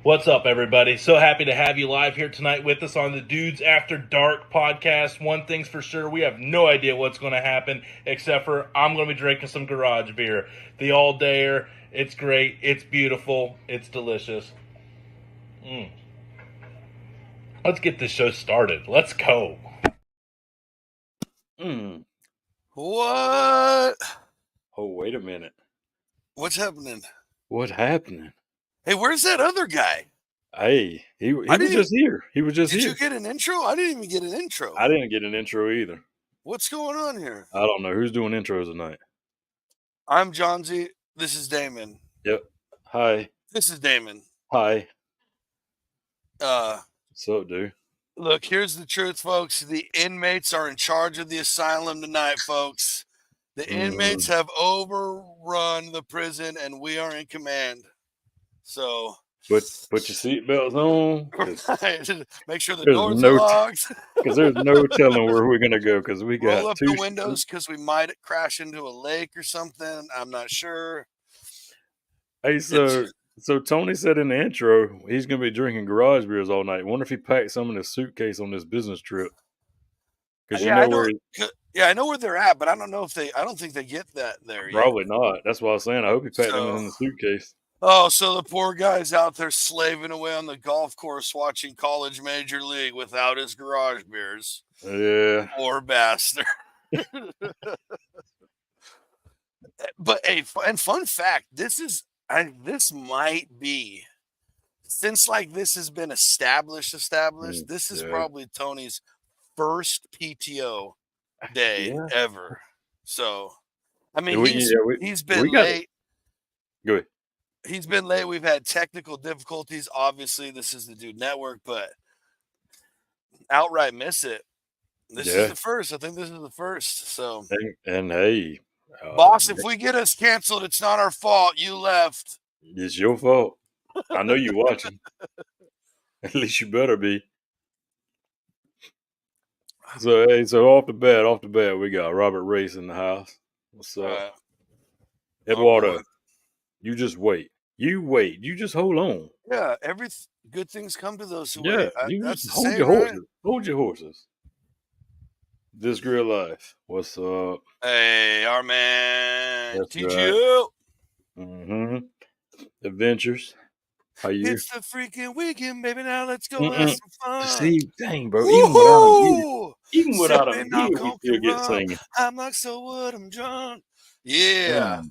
What's up, everybody? So happy to have you live here tonight with us on the Dudes After Dark podcast. One thing's for sure, we have no idea what's going to happen, except for I'm going to be drinking some garage beer. The all dayer. It's great. It's beautiful. It's delicious. Let's get this show started. Let's go. What? Oh, wait a minute. What's happening? What's happening? Hey, where's that other guy? Hey, he was just here. He was just Did here. you get an intro? I didn't even get an intro. I didn't get an intro either. What's going on here? I don't know. Who's doing intros tonight? I'm John Z. This is Damon. Yep. Hi. This is Damon. Hi. What's up, dude? Look, here's the truth, folks. The inmates are in charge of the asylum tonight, folks. The inmates have overrun the prison, and we are in command. So... Put your seatbelts on. Make sure the doors are locked. Because there's no telling where we're going to go because we got roll up the windows because we might crash into a lake or something. I'm not sure. Hey, so Tony said in the intro he's going to be drinking garage beers all night. Wonder if he packed some in his suitcase on this business trip. Because I know where they're at, but I don't know if I don't think they get that there yet. Probably not. That's what I was saying. I hope he packed them in the suitcase. Oh, so the poor guy's out there slaving away on the golf course watching college major league without his garage beers. Yeah. Poor bastard. But hey, and fun fact, this might be, since like this has been established, this is probably Tony's first PTO day ever. So, I mean, he's been late. Go ahead. He's been late. We've had technical difficulties. Obviously, this is the Dude Network, but outright miss it. This is the first. I think this is the first. So, and hey, boss, if we get us canceled, it's not our fault. You left. It's your fault. I know you're watching. At least you better be. So hey, off the bat, we got Robert Race in the house. What's up? Eduardo, you just wait. You wait. You just hold on. Yeah, every good things come to those who wait. You just hold your horses. Right? Hold your horses. This Grill Life. What's up? Hey, our man. TGU. Right. Adventures. How you? It's the freaking weekend, baby. Now let's go have some fun. See, dang, bro. Even without a beer, we still get singing. I'm like, so what? I'm drunk. Yeah.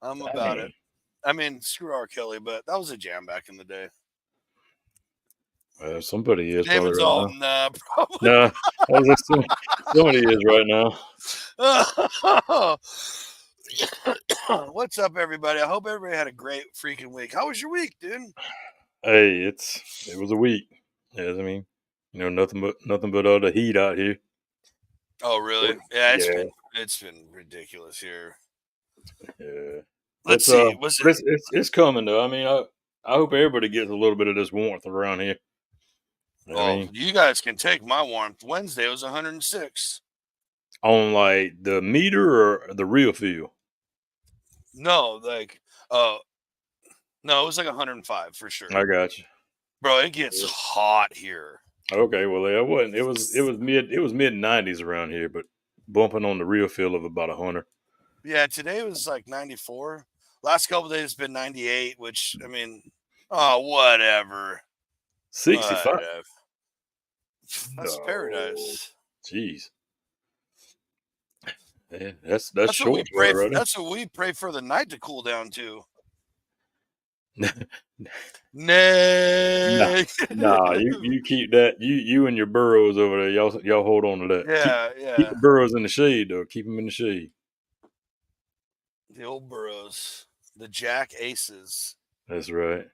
I'm about it. I mean, screw R. Kelly, but that was a jam back in the day. Somebody is. David's all, nah, probably. Nah, somebody is right now. What's up, everybody? I hope everybody had a great freaking week. How was your week, dude? Hey, it was a week. Yeah, I mean, nothing but all the heat out here. Oh, really? Yeah, it's been ridiculous here. Yeah. Let's see. It's coming though. I mean, I hope everybody gets a little bit of this warmth around here. You guys can take my warmth. Wednesday was 106. On like the meter or the real feel? No, no, it was like 105 for sure. I got you, bro. It gets hot here. Okay, well, it wasn't. It was mid 90s around here, but bumping on the real feel of about 100. Yeah, today was like 94. Last couple of days it's been 98, which I mean, whatever. 65. Whatever. That's paradise. Jeez. Yeah, that's short. That's what we pray for the night to cool down to. Nah, you keep that. You and your burros over there. Y'all hold on to that. Yeah. Keep the burros in the shade, though. Keep them in the shade. The old burros, the Jack Aces. That's right.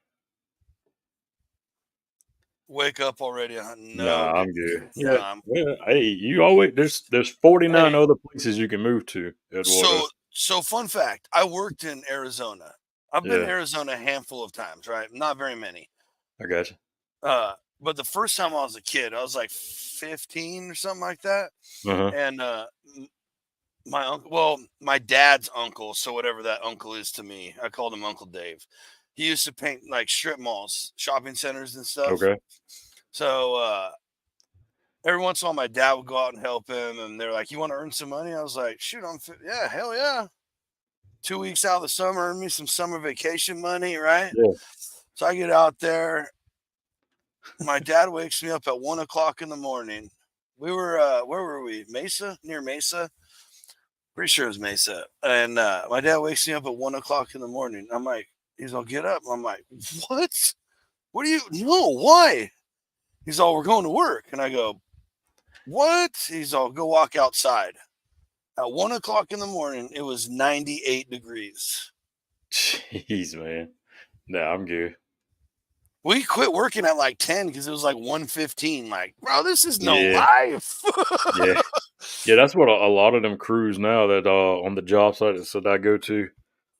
Wake up already? No, I'm good. Yeah. Hey, you always there's 49 other places you can move to. So fun fact: I worked in Arizona. I've been in Arizona a handful of times, right? Not very many. I got you. But the first time I was a kid, I was like 15 or something like that, and my uncle, my dad's uncle, so whatever that uncle is to me, I called him Uncle Dave. he used to paint like strip malls, shopping centers and stuff. Okay. So every once in a while, my dad would go out and help him, and they're like, "You want to earn some money?" I was like, "Shoot, yeah, hell yeah." 2 weeks out of the summer, earn me some summer vacation money, right? Yeah. So I get out there. My dad wakes me up at 1 o'clock in the morning. We were where were we? Mesa, near Mesa. Pretty sure it was Mesa. And my dad wakes me up at 1 o'clock in the morning. I'm like, he's all, get up. I'm like, what? What do you? No, why? He's all, we're going to work. And I go, what? He's all, go walk outside. At 1 o'clock in the morning, it was 98 degrees. Jeez, man. Nah, I'm good. We quit working at like 10 because it was like 1:15. Like, bro, this is no Yeah. life. Yeah. Yeah, that's what a lot of them crews now that on the job site that I go to,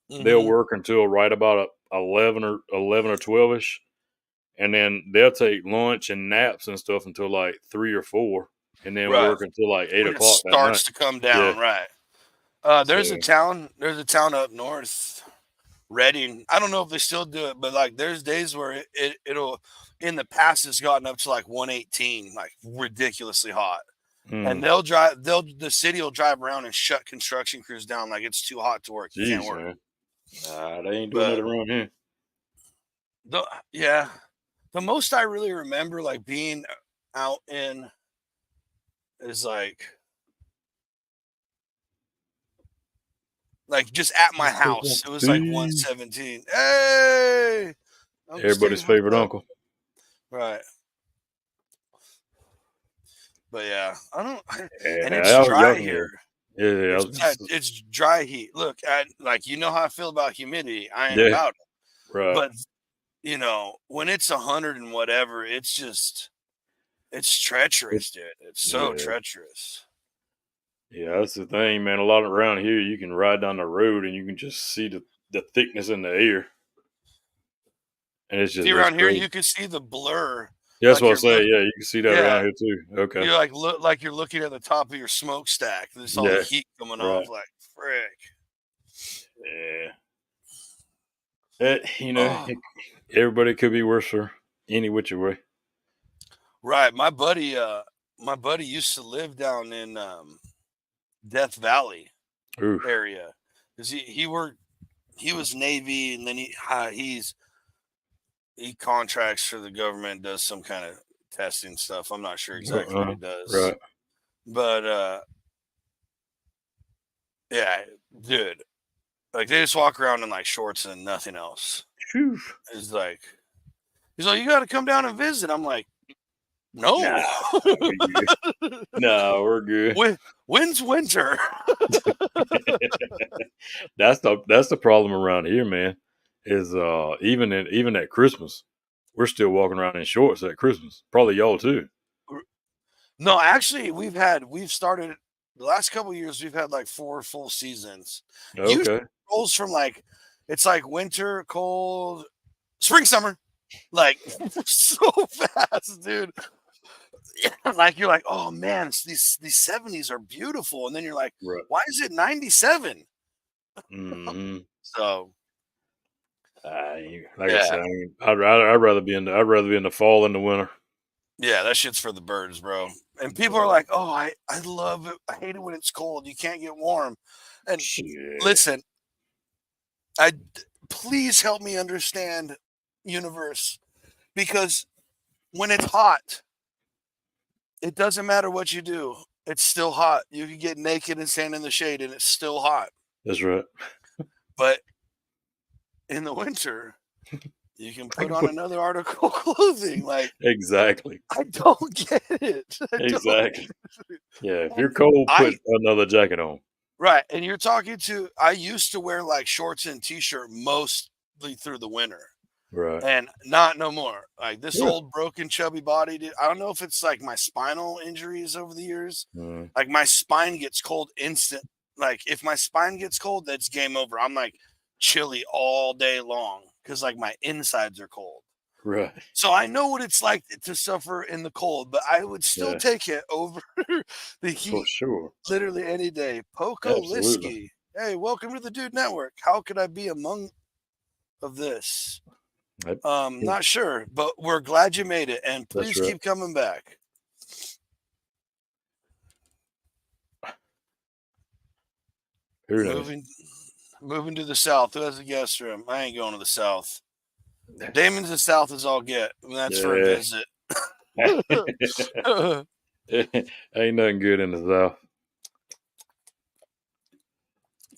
they'll work until right about 11 or 12ish, and then they'll take lunch and naps and stuff until like 3 or 4, and then Right. work until like 8 When o'clock. it starts to come down, Yeah. right? There's a town up north, Redding. I don't know if they still do it, but like there's days where it'll in the past it's gotten up to like 118, like ridiculously hot. And the city will drive around and shut construction crews down like it's too hot to work. You can't work. Man. They ain't doing it around here. The most I really remember like being out in is like just at my house. It was like 117. Hey, Uncle everybody's Steve, favorite uncle. Right. But yeah, I don't. Yeah, and it's dry here. Yeah, it's dry heat. Look, like you know how I feel about humidity. I ain't about it. Right. But you know, when it's 100 and whatever, it's treacherous, dude. It's so treacherous. Yeah, that's the thing, man. A lot around here, you can ride down the road and you can just see the thickness in the air, and it's just around here. You can see the blur. Yeah, that's what I say. Yeah, you can see that around here too. Okay, you look like you're looking at the top of your smokestack. There's all the heat coming off. Like frick. Yeah. Everybody could be worse for any which way. Right. My buddy used to live down in Death Valley area because he was Navy, and then he contracts for the government, does some kind of testing stuff. I'm not sure exactly what he does. Right. But yeah, dude. Like they just walk around in like shorts and nothing else. Whew. He's like, you got to come down and visit. I'm like, no. No, we're good. When's winter? That's the problem around here, man. Is even at Christmas, we're still walking around in shorts at Christmas. Probably y'all too. No, actually, we've started the last couple of years. We've had like 4 full seasons. Okay. Usually it rolls from like it's like winter, cold, spring, summer, like so fast, dude. Like you're like, oh man, these 70s are beautiful, and then you're like, why is it 97? Mm-hmm. So. Like I said, I'd rather be in the fall than the winter. Yeah, that shit's for the birds, bro. And people are like, "Oh, I love it. I hate it when it's cold. You can't get warm." And listen, please help me understand, universe, because when it's hot, it doesn't matter what you do. It's still hot. You can get naked and stand in the shade, and it's still hot. That's right. But in the winter, you can put on another article of clothing. Like exactly. I don't get it. Exactly. Yeah, if you're cold, put another jacket on. Right, and you're talking to. I used to wear like shorts and t-shirt mostly through the winter. Right. And not no more. Like this old broken chubby body. I don't know if it's like my spinal injuries over the years. Like my spine gets cold instant. Like if my spine gets cold, that's game over. I'm like chilly all day long because like my insides are cold. Right. So I know what it's like to suffer in the cold, but I would still take it over the heat. For sure. Literally any day. Poco Liski. Hey, welcome to the Dude Network. How could I be among of this? Yep. Not sure, but we're glad you made it, and That's please right. keep coming back. Who knows? Moving to the south. Who has a guest room? I ain't going to the south. Damon's the south as all get. That's for a visit. Ain't nothing good in the south.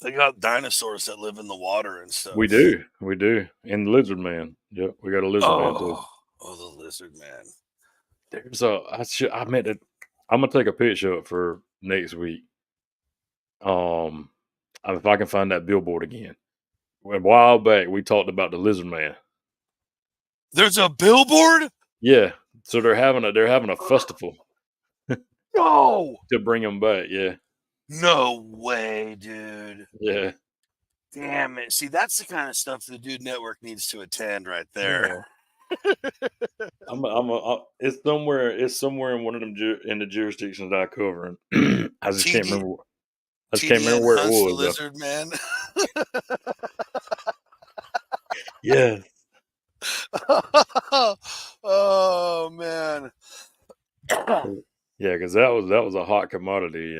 They got dinosaurs that live in the water and stuff. We do. And the lizard man. Yep, we got a lizard man too. Oh, the lizard man. There's I meant to. I'm gonna take a picture of it for next week. If I can find that billboard again. A while back, we talked about the lizard man. There's a billboard? Yeah. So they're having a festival. No. To bring him back. Yeah. No way, dude. Yeah. Damn it. See, that's the kind of stuff the Dude Network needs to attend right there. Yeah. It's somewhere in one of them in the jurisdictions that I cover. I just can't remember. I just can't remember where it was. The lizard man. Yeah. Oh man. Yeah, because that was a hot commodity.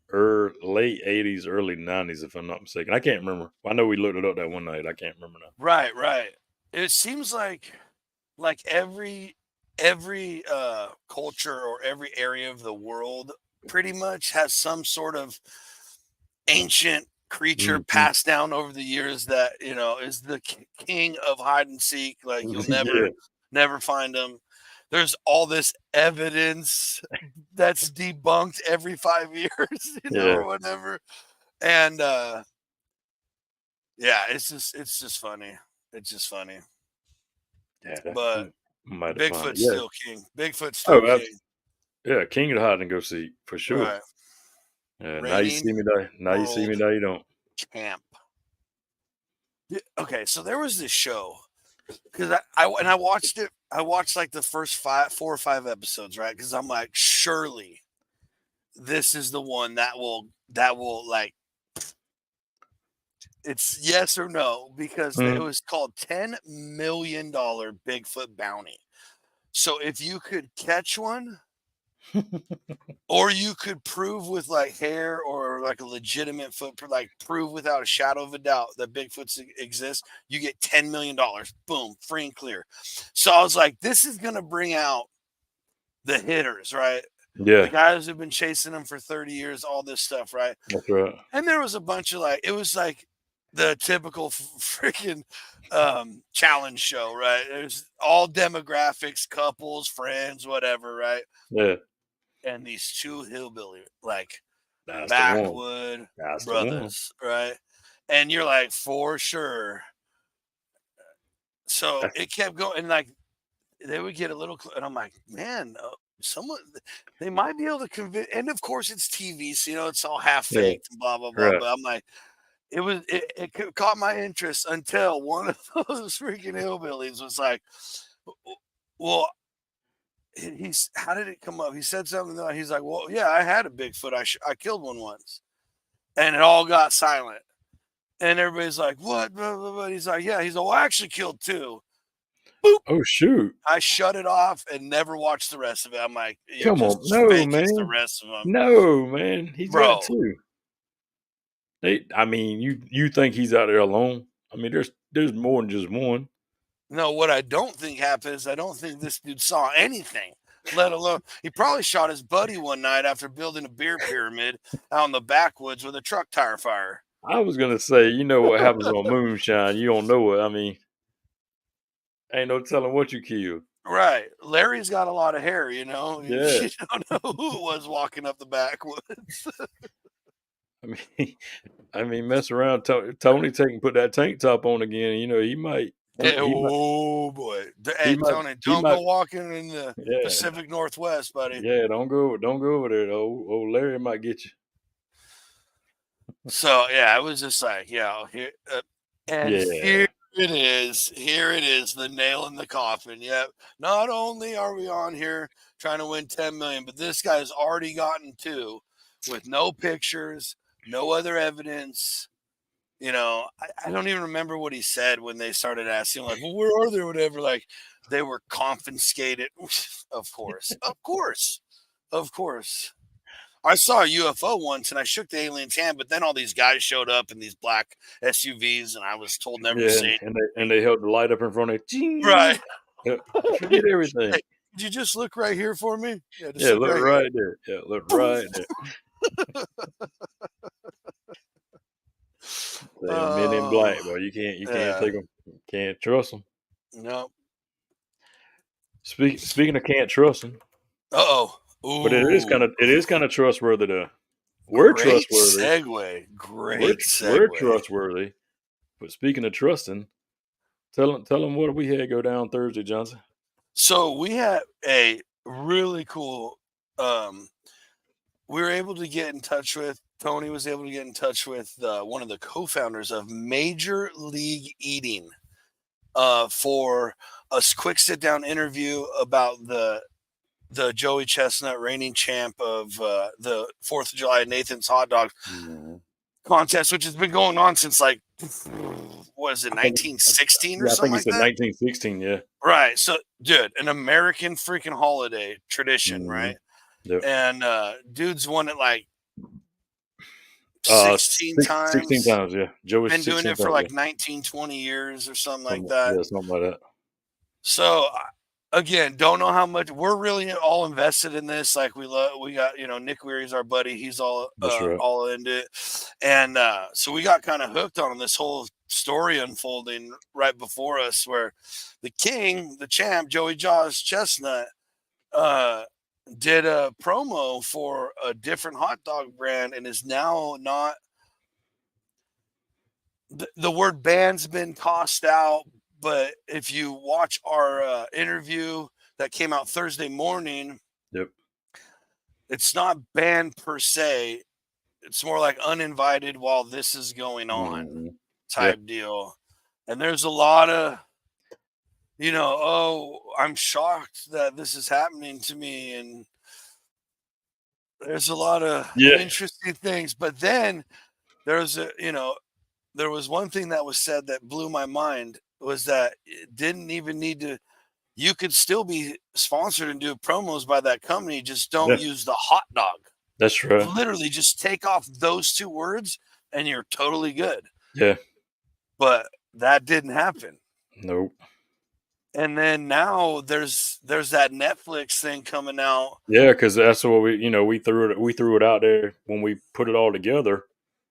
Late 80s, early 90s, if I'm not mistaken. I can't remember. I know we looked it up that one night. I can't remember now. Right. It seems like every culture or every area of the world pretty much has some sort of ancient creature passed down over the years that is the king of hide and seek. Like you'll never find him. There's all this evidence that's debunked every 5 years, or whatever. And it's just funny. It's just funny. Yeah, but Bigfoot's still king. Bigfoot's still king. Yeah, king of the hide and go seek for sure. Right. Yeah, now you see me die. Now you see me die. You don't. Champ. Okay, so there was this show because I watched it. I watched like the first 4 or 5 episodes, right? Because I'm like, surely this is the one that will like. It's yes or no because it was called $10 million Bigfoot bounty. So if you could catch one, or you could prove with like hair or like a legitimate footprint, like prove without a shadow of a doubt that Bigfoot exists, you get $10 million. Boom, free and clear. So I was like, this is going to bring out the hitters, right? Yeah. The guys who've been chasing them for 30 years, all this stuff, right? That's right. And there was a bunch of it was like the typical freaking challenge show, right? There's all demographics, couples, friends, whatever, right? Yeah. And these 2 hillbilly backwood brothers, right? And you're like, for sure. So it kept going, and like they would get a little, and I'm like, man, someone they might be able to convince. And of course, it's TV, so it's all half faked, and blah blah blah. Right. But I'm like, it caught my interest until one of those freaking hillbillies was like, well. How did it come up? He said something. He's like, well, yeah, I had a Bigfoot. I killed one once, and it all got silent. And everybody's like, what? Blah, blah, blah. He's like, yeah. He's like, well, I actually killed 2. Boop. Oh shoot! I shut it off and never watched the rest of it. I'm like, come on, no man. The rest of them, no man. He's got 2. I mean, you think he's out there alone? I mean, there's more than just one. No, what I don't think happened is I don't think this dude saw anything, let alone he probably shot his buddy one night after building a beer pyramid out in the backwoods with a truck tire fire. I was going to say, what happens on moonshine. You don't know it. I mean, ain't no telling what you killed. Right. Larry's got a lot of hair, Yeah. You don't know who it was walking up the backwoods. I mean, mess around. Tony put that tank top on again. He might. Boy! Hey, Tony, don't go walking in the Pacific Northwest, buddy. Yeah, don't go over there. Old Larry might get you. So it was just like, here it is. Here it is, the nail in the coffin. Yep. Not only are we on here trying to win 10 million, but this guy's already gotten 2 with no pictures, no other evidence. You know, I don't even remember what he said when they started asking, like, well, where are they or whatever? Like, they were confiscated. Of course. Of course. Of course. I saw a UFO once and I shook the alien's hand, but then all these guys showed up in these black SUVs and I was told never to say it. And they held the light up in front of you. Right. Forget everything. Hey, could you just look right here for me? Yeah, look right there. Yeah, look right there. Men in black, boy. You can't take them. Can't trust them. No. Speaking of can't trust them. Uh-oh. Ooh. But it is kind of trustworthy though. We're trustworthy. Great segue. We're trustworthy. But speaking of trusting, tell them what we had go down Thursday, Johnson. So we had a really cool. We were able to get in touch with Tony. Was able to get in touch with one of the co-founders of Major League Eating for a quick sit-down interview about the Joey Chestnut reigning champ of the 4th of July Nathan's Hot Dog contest, which has been going on since like, what is it, 1916 or something like that? I think it's 1916, yeah. Right. So, dude, an American freaking holiday tradition, right? Yep. And dude's won it like 16 times. 16 times, yeah. Joey's been doing it for like 19, 20 years or something like that. Yeah, something like that. So, again, don't know how much we're really all invested in this. Like we got, Nick Weary's our buddy. He's all into it. And so we got kind of hooked on this whole story unfolding right before us where the king, the champ, Joey Jaws Chestnut, did a promo for a different hot dog brand and is now not the word band's been tossed out. But if you watch our interview that came out Thursday morning, yep, it's not banned per se. It's more like uninvited while this is going on type deal. And there's a lot of, I'm shocked that this is happening to me. And there's a lot of interesting things. But then there was one thing that was said that blew my mind. Was that it didn't even need to, you could still be sponsored and do promos by that company, just don't use the hot dog. That's right. Literally just take off those two words and you're totally good. Yeah. But that didn't happen. Nope. And then now there's that Netflix thing coming out. Yeah, because that's what we threw it out there when we put it all together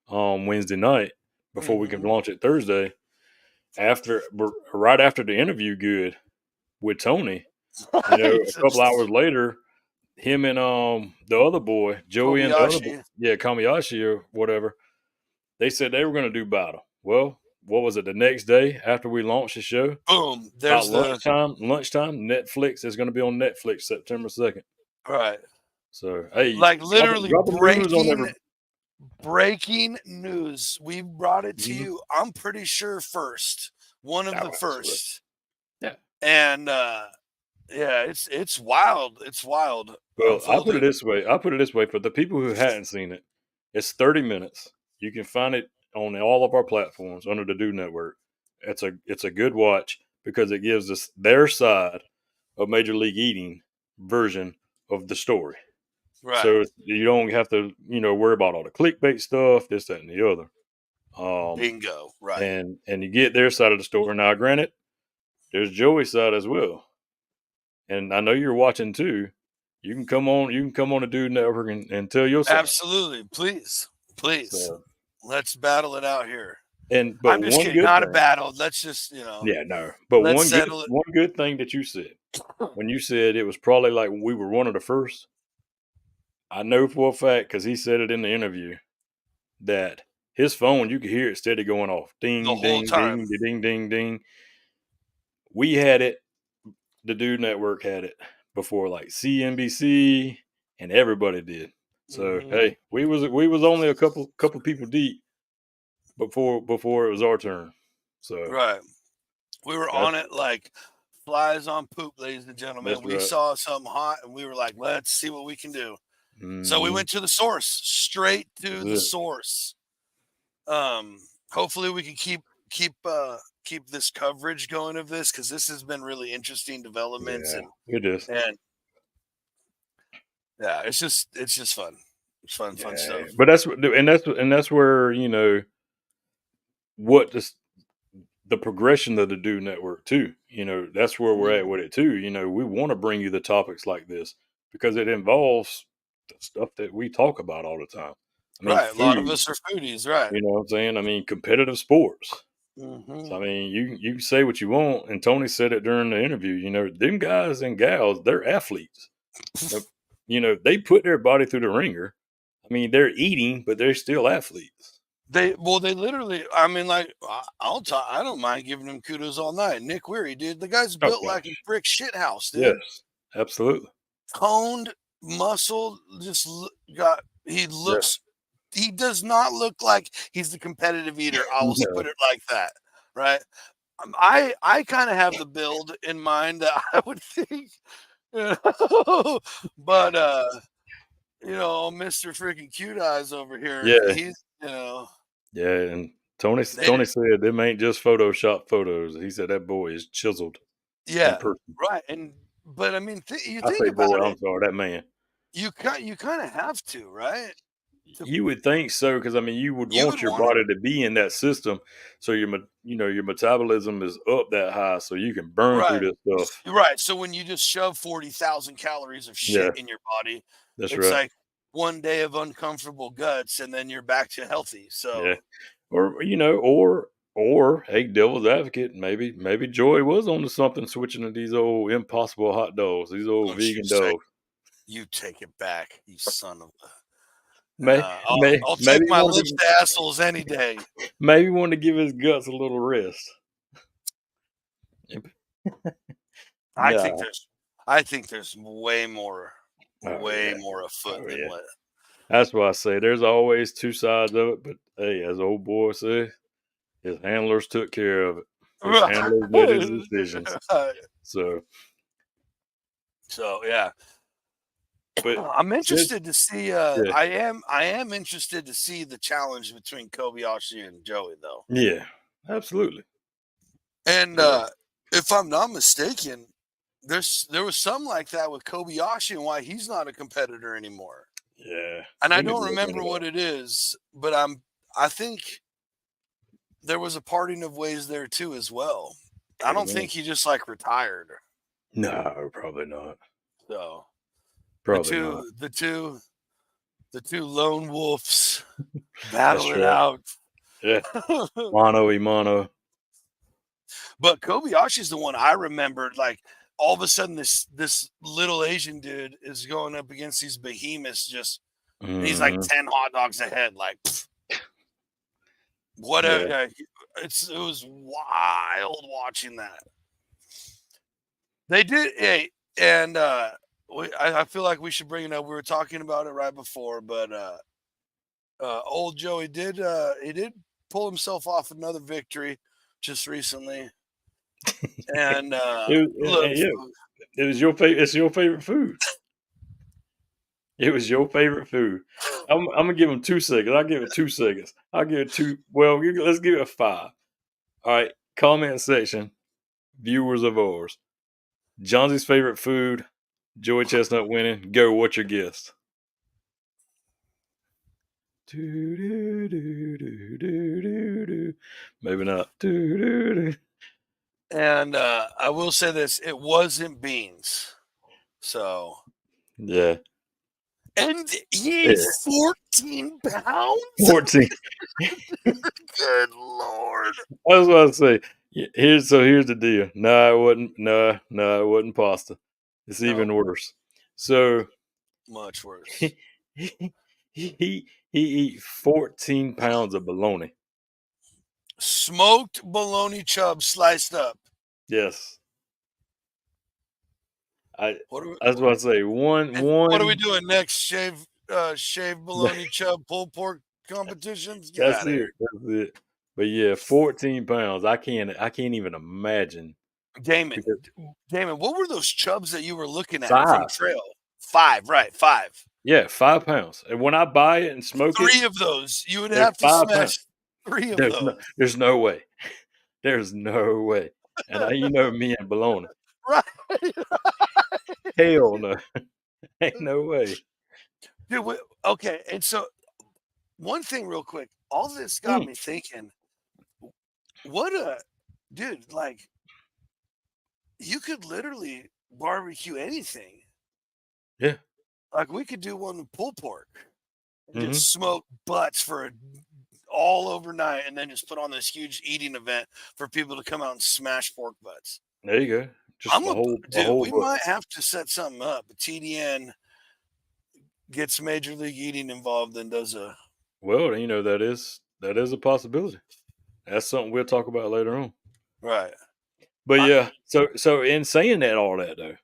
on Wednesday night before we could launch it Thursday. Right after the interview with Tony, a couple hours later, him and the other boy, Joey, and the other boy, Kamiyashi or whatever, they said they were going to do battle. Well, what was it, the next day after we launched the show? Boom. There's lunchtime, Netflix is going to be on Netflix September 2nd. Right. So, hey. Like literally breaking news. We brought it to you. I'm pretty sure first. One of the first. Yeah. And it's wild. It's wild. Well, I'll put it this way. For the people who hadn't seen it, it's 30 minutes. You can find it on all of our platforms under the Dude Network. It's a good watch because it gives us their side of Major League Eating version of the story. Right. So you don't have to, worry about all the clickbait stuff, this, that, and the other. Bingo. Right. And you get their side of the story. Now, granted, there's Joey's side as well. And I know you're watching too. You can come on the Dude Network and tell your side. Absolutely. Please. So, let's battle it out here. But I'm just kidding. Not a battle. Let's just, Yeah, no. But one good thing that you said, when you said it was probably like we were one of the first, I know for a fact, because he said it in the interview, that his phone, you could hear it steady going off. Ding, the ding, time. ding, ding, ding, ding. We had it. The Dude Network had it before, like CNBC, and everybody did. So hey, we was only a couple people deep before it was our turn. So right, we were on it like flies on poop, ladies and gentlemen. We saw something hot, and we were like, let's see what we can do. So we went to the source, straight to the source. hopefully we can keep this coverage going of this, because this has been really interesting developments. Yeah, it is. And yeah, it's just fun. It's fun stuff. But that's where, you know, what the progression of the Dude Network too. You know, that's where we're at with it too. You know, we want to bring you the topics like this because it involves the stuff that we talk about all the time. I mean, Right, a lot of us are foodies, right? You know what I'm saying? I mean, competitive sports. Mm-hmm. So, I mean, you can say what you want, and Tony said it during the interview. You know, them guys and gals, they're athletes. You know, they put their body through the ringer. I mean, they're eating, but they're still athletes. They literally. I mean, like, I don't mind giving them kudos all night. Nick Weary, dude, the guy's built like a brick shit house, dude. Yes, absolutely. Toned, muscle, he looks. Yeah. He does not look like he's the competitive eater. I'll put it like that, right? I kind of have the build in mind that I would think, but you know, Mr. freaking Cute Eyes over here, he's, you know. Yeah, and Tony said them ain't just Photoshop photos. He said that boy is chiseled. Yeah, right. But I mean, you think about boy, it. I'm sorry, that man. You kind of have to, right? You would think so, because I mean, you would want your body to be in that system, so your metabolism is up that high, so you can burn through this stuff. Right. So when you just shove 40,000 calories of shit in your body, it's like one day of uncomfortable guts, and then you're back to healthy. So, or hey, devil's advocate, maybe Joey was onto something, switching to these old Impossible hot dogs, these old vegan dogs. You take it back, you son of a. I'll take my lips to assholes any day. Maybe want to give his guts a little rest. I think there's way more afoot than what. That's why I say there's always two sides of it. But hey, as old boy said, his handlers took care of it. His handlers made his decisions. So yeah. But I'm interested to see. I am interested to see the challenge between Kobayashi and Joey, though. Yeah, absolutely. And if I'm not mistaken, there was some like that with Kobayashi and why he's not a competitor anymore. Yeah, and I don't remember what it is, but I think there was a parting of ways there too as well. I don't think he just like retired. No, probably not. So. The two lone wolves battling out. Yeah, mano y mano. But Kobayashi's the one I remembered. Like all of a sudden, this little Asian dude is going up against these behemoths. He's like 10 hot dogs ahead. Like whatever. Yeah. It was wild watching that. They did and. I feel like we should bring it up. We were talking about it right before, but old Joey did pull himself off another victory just recently. And it was your favorite. It's your favorite food. It was your favorite food. I'm gonna give him 2 seconds. I'll give it 2 seconds. I'll give it 2. Well, let's give it 5. All right. Comment section, viewers of ours. Johnson's favorite food. Joey Chestnut winning. Go. What's your guess? Maybe not. And I will say this: it wasn't beans. So yeah. And he's 14 pounds. 14. Good Lord. I was about to say. Here's the deal. No, it wasn't pasta. It's even worse. So much worse. He eat 14 pounds of bologna. Smoked bologna chub sliced up. Yes. I was about to say one. What are we doing next? Shave bologna chub pulled pork competitions. That's it. But yeah, 14 pounds. I can't even imagine. Damon, what were those chubs that you were looking at 5. from trail? 5, right? 5. Yeah, 5 pounds. And when I buy it and smoke 3 of those, you would have to smash 3 of those. There's no way. There's no way. And you know me and bologna. Right. Hell no. Ain't no way. Dude, okay, and so one thing real quick, all this got me thinking, what a dude, like, you could literally barbecue anything. Yeah. Like, we could do one with pulled pork and just smoke butts for all overnight and then just put on this huge eating event for people to come out and smash pork butts. There you go. Just we might have to set something up. TDN gets Major League Eating involved and does a... Well, you know, that is a possibility. That's something we'll talk about later on. Right. But yeah, so in saying that, all that though,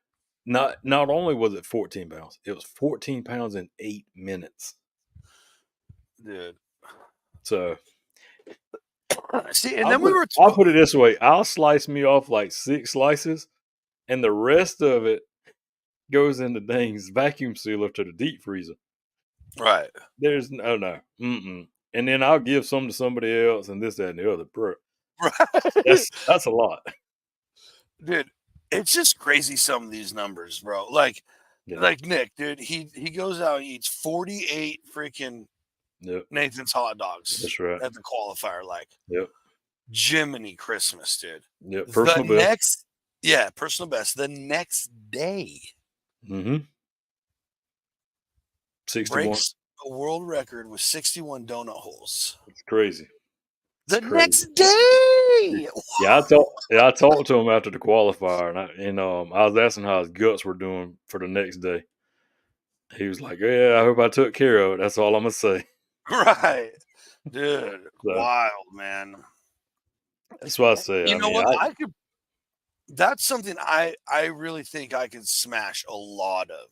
not only was it 14 pounds, it was 14 pounds in 8 minutes. Dude. So see, and I'll put it this way: I'll slice me off like 6 slices, and the rest of it goes in the dang's vacuum sealer to the deep freezer. Right. There's no. And then I'll give some to somebody else, and this, that, and the other. Bro. Right. That's a lot. Dude, it's just crazy, some of these numbers, bro. Like Nick, dude, he goes out and eats 48 freaking Nathan's hot dogs. That's right. At the qualifier, like. Yep. Jiminy Christmas, dude. Yep. Personal best. Personal best. The next day. 61. Breaks a world record with 61 donut holes. It's crazy. Next day. Yeah, I talked to him after the qualifier, and I was asking how his guts were doing for the next day. He was like, "Yeah, I hope I took care of it." That's all I'm gonna say. Right, dude. Wild, man. That's what I say. You know what? That's something I really think I could smash a lot of.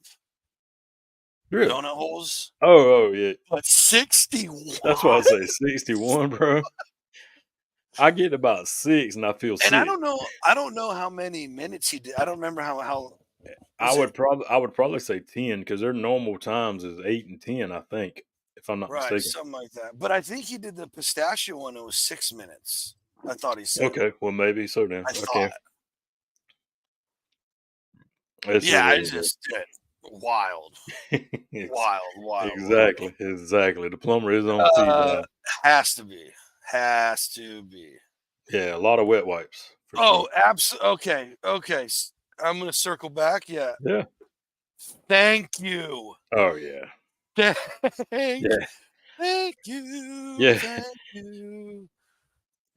Really? Donut holes. Oh yeah. But 61. That's what I say. 61, bro. I get about 6 and I feel sick. And I don't know how many minutes he did. I don't remember how I would probably say 10 because their normal times is 8 and 10, I think, if I'm not mistaken. Something like that. But I think he did the pistachio one. It was 6 minutes. I thought he said. Okay, well maybe so then. I thought. I just did. Wild. Wild. Exactly. The plumber is on TV. Has to be. Yeah, a lot of wet wipes. Oh, absolutely. Okay. I'm going to circle back. Yeah. Thank you. Oh, yeah. Thank you. Yeah. Thank you.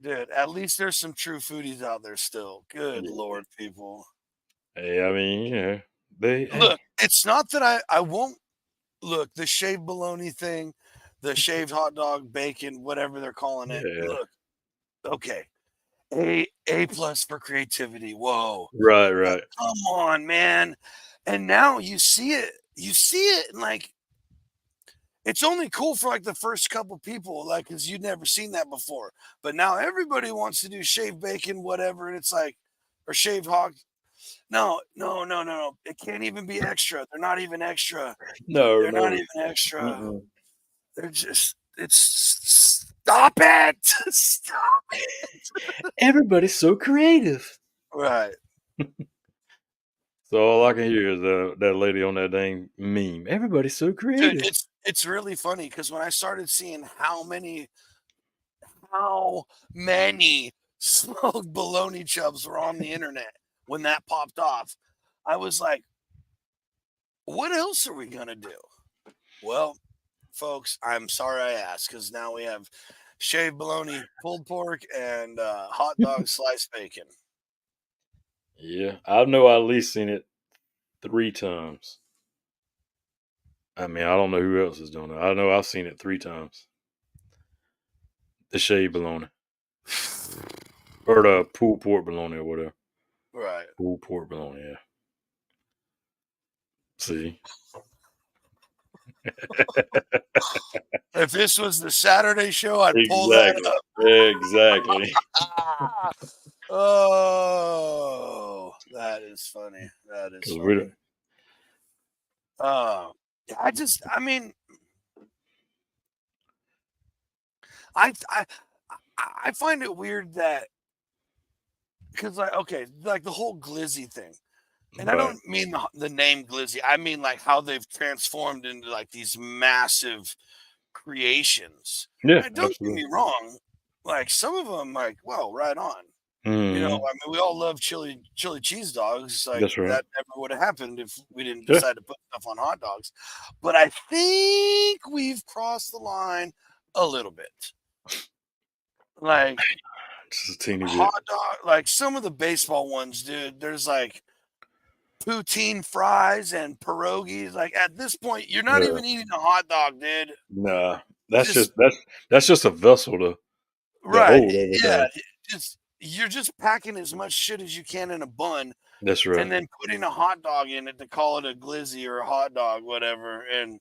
Dude, at least there's some true foodies out there still. Good Lord, people. Hey, I mean, Look, it's not that I won't look the shaved bologna thing, the shaved hot dog, bacon, whatever they're calling it. Yeah. Look, okay, A plus for creativity. Whoa, right. Come on, man. And now you see it, and like it's only cool for like the first couple people, like because you'd never seen that before. But now everybody wants to do shaved bacon, whatever, and it's like, or shaved hog. No. It can't even be extra. They're not even extra. They're not even extra. Mm-mm. They're just, stop it. Stop it. Everybody's so creative. Right. So all I can hear is that lady on that dang meme. Everybody's so creative. Dude, it's really funny because when I started seeing how many smoked bologna chubs were on the internet, when that popped off, I was like, what else are we going to do? Well, folks, I'm sorry I asked because now we have shaved bologna, pulled pork, and hot dog sliced bacon. Yeah, I know I at least seen it 3 times. I mean, I don't know who else is doing it. I know I've seen it 3 times. The shaved bologna. Or the pulled pork bologna or whatever. Right. Pulled pork bologna, yeah. See? If this was the Saturday show, I'd pull that up. Exactly. Oh, that is funny. That is funny. I find it weird that because like the whole glizzy thing, and I Right. don't mean the name glizzy. I mean like how they've transformed into like these massive creations. Yeah, And don't get absolutely. me wrong, like some of them, like right on. You know, Mhm. I mean, we all love chili cheese dogs. Like That's right. that never would have happened if we didn't Yeah. decide to put stuff on hot dogs. But I think we've crossed the line a little bit. Like Just a teeny bit. hot dog, like some of the baseball ones, dude. There's like poutine fries and pierogies. Like at this point, you're not Yeah. even eating a hot dog, dude. Nah. Just That's just a vessel to right, hold yeah. everything. Just you're just packing as much shit as you can in a bun, That's right. and then putting a hot dog in it to call it a glizzy or a hot dog, whatever. And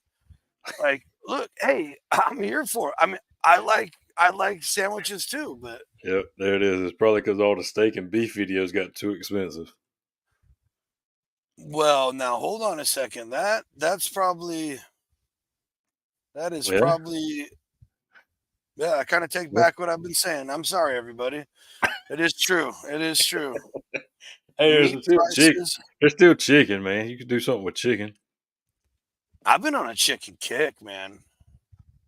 like, look, hey, I'm here for it. I mean, I like sandwiches too, but Yep, there it is. It's probably because all the steak and beef videos got too expensive. well, now hold on a second. That is Yeah. probably yeah. I kind of take back what I've been saying. I'm sorry, everybody. It is true. It is true. Hey, Meat there's still chicken. prices. There's still chicken, man. You could do something with chicken. I've been on a chicken kick, man.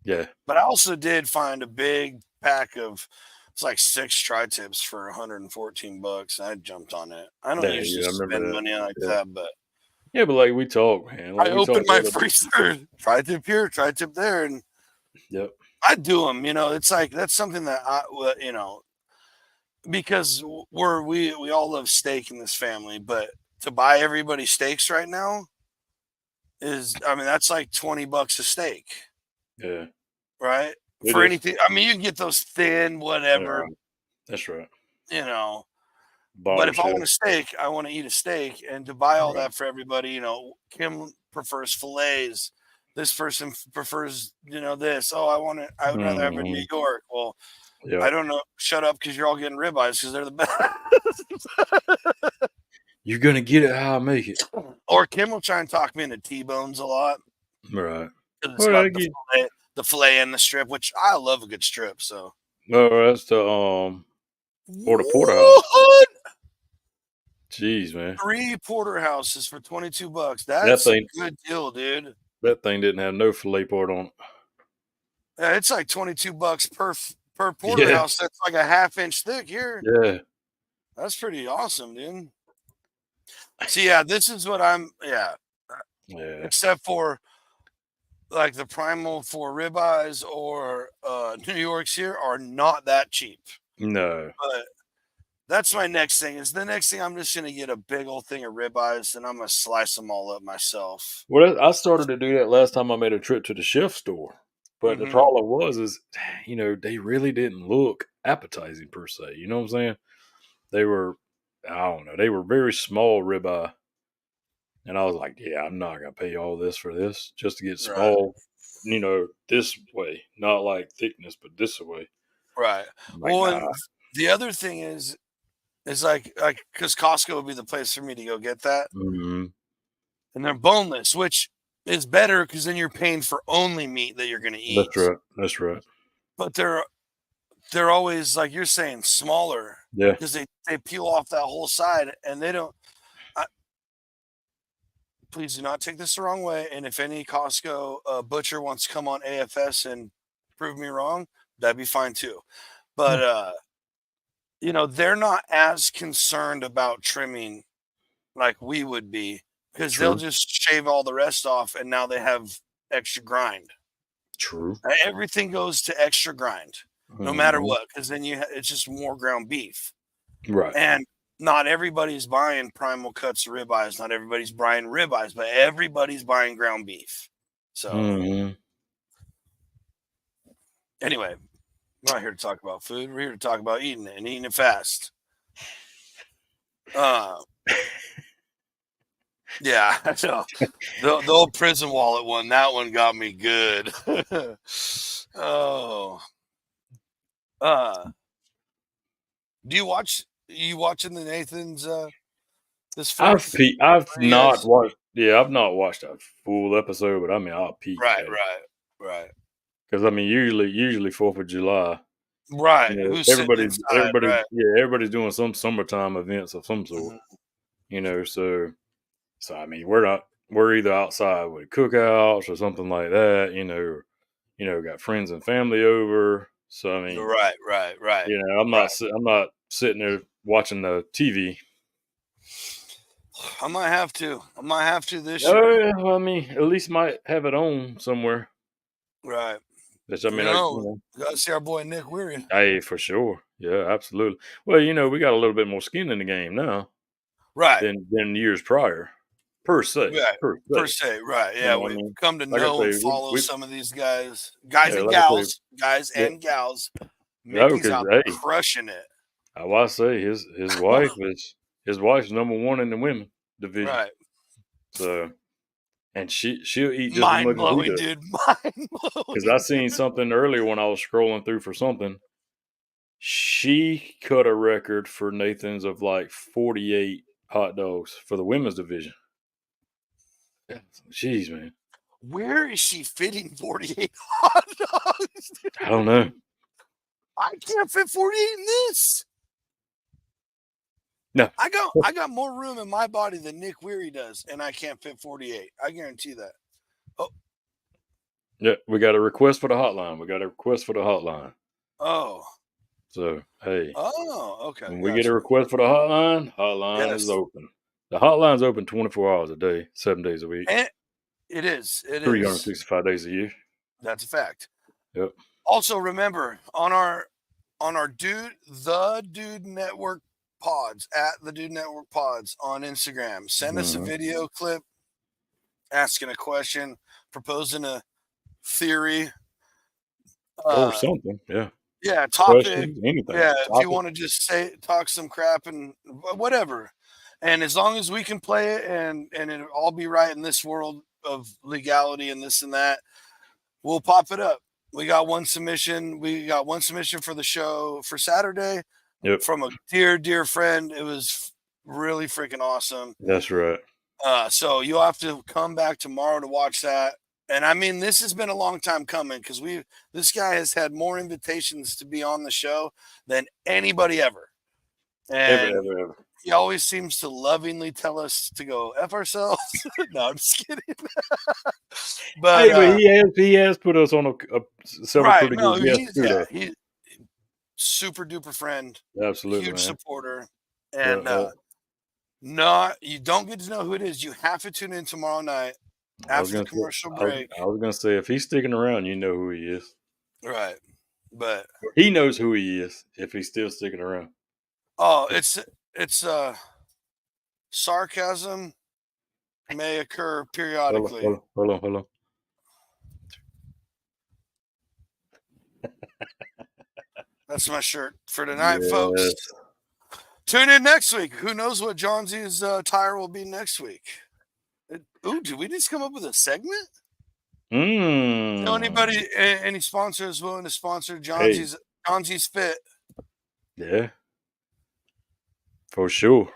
Yeah. But I also did find a big pack of it's like 6 tri-tips for $114. I jumped on it. I don't Yeah, usually I remember spend that. money like Yeah. that, but Yeah, but like we talk, man. Like I we opened talked my the other. freezer, tri-tip here, tri-tip there, and Yep. I do them. You know, it's like that's something that you know, because we all love steak in this family, but to buy everybody steaks right now is, I mean, that's like $20 a steak, Yeah. right? It For is. anything, I mean, you can get those thin, Yeah. whatever, That's right. you know. But Body if I chef. want a steak, I want to eat a steak, and to buy all Right. that for everybody, you know, Kim prefers fillets. This person prefers, you know, this. Oh, I would rather have a New Mhm. York. Well, Yeah. I don't know. Shut up, because you're all getting ribeyes because they're the best. You're gonna get it how I make it. Or Kim will try and talk me into T-bones a lot Right. because it's Well, got the fillet and the strip, which I love a good strip. So, no, that's the or the porterhouse. what? Jeez, man. 3 porterhouses for $22. That That's a thing good deal, dude. that thing didn't have no fillet part on it. Yeah, it's like $22 per Yeah. porterhouse. That's like a half-inch thick here. Yeah. That's pretty awesome, dude. So yeah, this is what Yeah. except for like the Primal for ribeyes or New York's here are not that cheap. No. But that's my next thing. Is the next thing I'm just gonna get a big old thing of ribeyes and I'm gonna slice them all up myself. Well, I started to do that last time I made a trip to the chef store. But the Mhm. problem is, they really didn't look appetizing per se. You know what I'm saying? They were, I don't know, they were very small ribeye. And I was like, yeah, I'm not going to pay all this for this just to get Right. small, this way. Not like thickness, but this way. Right. I'm like, Well, nah. and the other thing is like because Costco would be the place for me to go get that. Mhm. And they're boneless, which is better because then you're paying for only meat that you're going to eat. That's right. That's right. But they're always like you're saying smaller Yeah. because they peel off that whole side and they don't. Please do not take this the wrong way. And if any Costco butcher wants to come on AFS and prove me wrong, that'd be fine too. But they're not as concerned about trimming like we would be because they'll True. just shave all the rest off and now they have extra grind. True. Everything goes to extra grind, no matter Mhm. what, because then it's just more ground beef. Right. And not everybody's buying primal cuts of ribeyes. Not everybody's buying ribeyes, but everybody's buying ground beef. So Mhm. anyway, we're not here to talk about food. We're here to talk about eating it and eating it fast. Yeah, so the old prison wallet one, that one got me good. Oh. Do you watching the Nathan's this fourth? I've Are you not guys- watched. Yeah, I've not watched a full episode, but I mean, I'll peek. Right. Because I mean, usually 4th of July, Right. You know, Who's sitting inside? Right. everybody's doing some summertime events of some sort. Mhm. You know, so I mean, we're either outside with cookouts or something like that. You know, got friends and family over. So I mean, Right. you know, I'm not sitting there watching the TV. I might have to. I might have to this Oh year. yeah, well, I mean, at least might have it on somewhere. Right. Which I You mean, know, gotta see our boy Nick Weary. hey, for sure, yeah, absolutely. Well, you know, we got a little bit more skin in the game now Right. than years prior, per se, Right. per Per se. se. Right. You Yeah. know what I We've mean? come to Like I know and say, follow we some of these guys, yeah, like I say, guys yeah, and gals. no, Mickey's because out there hey, crushing it. I say his wife's number one in the women division. Right. So, and she'll eat just as Mind much as he blowing, does. dude. Mind Because I blowing. seen something earlier when I was scrolling through for something. She cut a record for Nathan's of like 48 hot dogs for the women's division. Jeez, man. Where is she fitting 48 hot dogs? I don't know. I can't fit 48 in this. No. I got more room in my body than Nick Weary does, and I can't fit 48. I guarantee that. Yeah, we got a request for the hotline. Oh. So, hey, Oh, okay. when we get a request for the hotline is Yes. open. The hotline's open 24 hours a day, 7 days a week, And it is. 365 days a year. That's a fact. Yep. Also, remember on our the Dude Network Pods at the Dude Network Pods on Instagram. Send us a video clip asking a question, proposing a theory, Or something. Yeah. yeah, topic. Questions, anything. Yeah, Topic. if you want to just talk some crap and whatever. And as long as we can play it and it'll all be right in this world of legality and this and that, we'll pop it up. We got one submission. For the show for Saturday. Yep. From a dear friend. It was really freaking awesome. That's right. So you'll have to come back tomorrow to watch that. And I mean, this has been a long time coming because this guy has had more invitations to be on the show than anybody ever. And Ever. he always seems to lovingly tell us to go F ourselves. No, I'm just kidding. But, he has put us on several right, pretty good guests. He's super duper friend. Absolutely, huge man. Supporter. And you don't get to know who it is. You have to tune in tomorrow night after the commercial break. I was going to say, if he's sticking around, you know who he is. Right. But he knows who he is if he's still sticking around. Oh, it's sarcasm may occur periodically. Hold on. That's my shirt for tonight, folks. Tune in next week. Who knows what Johnsy's tire will be next week? Did we just come up with a segment? Know anybody, any sponsors willing to sponsor Johnsy's Fit? Yeah. For sure.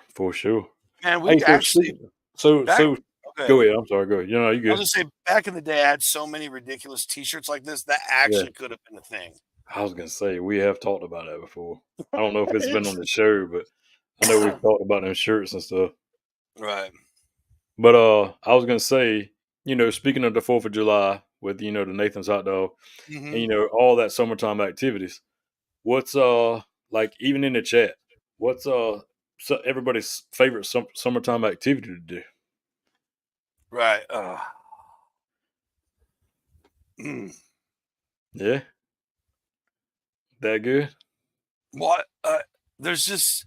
And we actually. Go ahead. I'm sorry. Go ahead. You know, you good. I was just say, back in the day, I had so many ridiculous T-shirts like this that actually could have been a thing. I was gonna say we have talked about that before. I don't know if it's been on the show, but I know we've talked about them shirts and stuff. Right. But I was gonna say, you know, speaking of the 4th of July with the Nathan's hot dog, and all that summertime activities. What's like even in the chat? What's everybody's favorite summertime activity to do? Right. Yeah. That good? What? There's just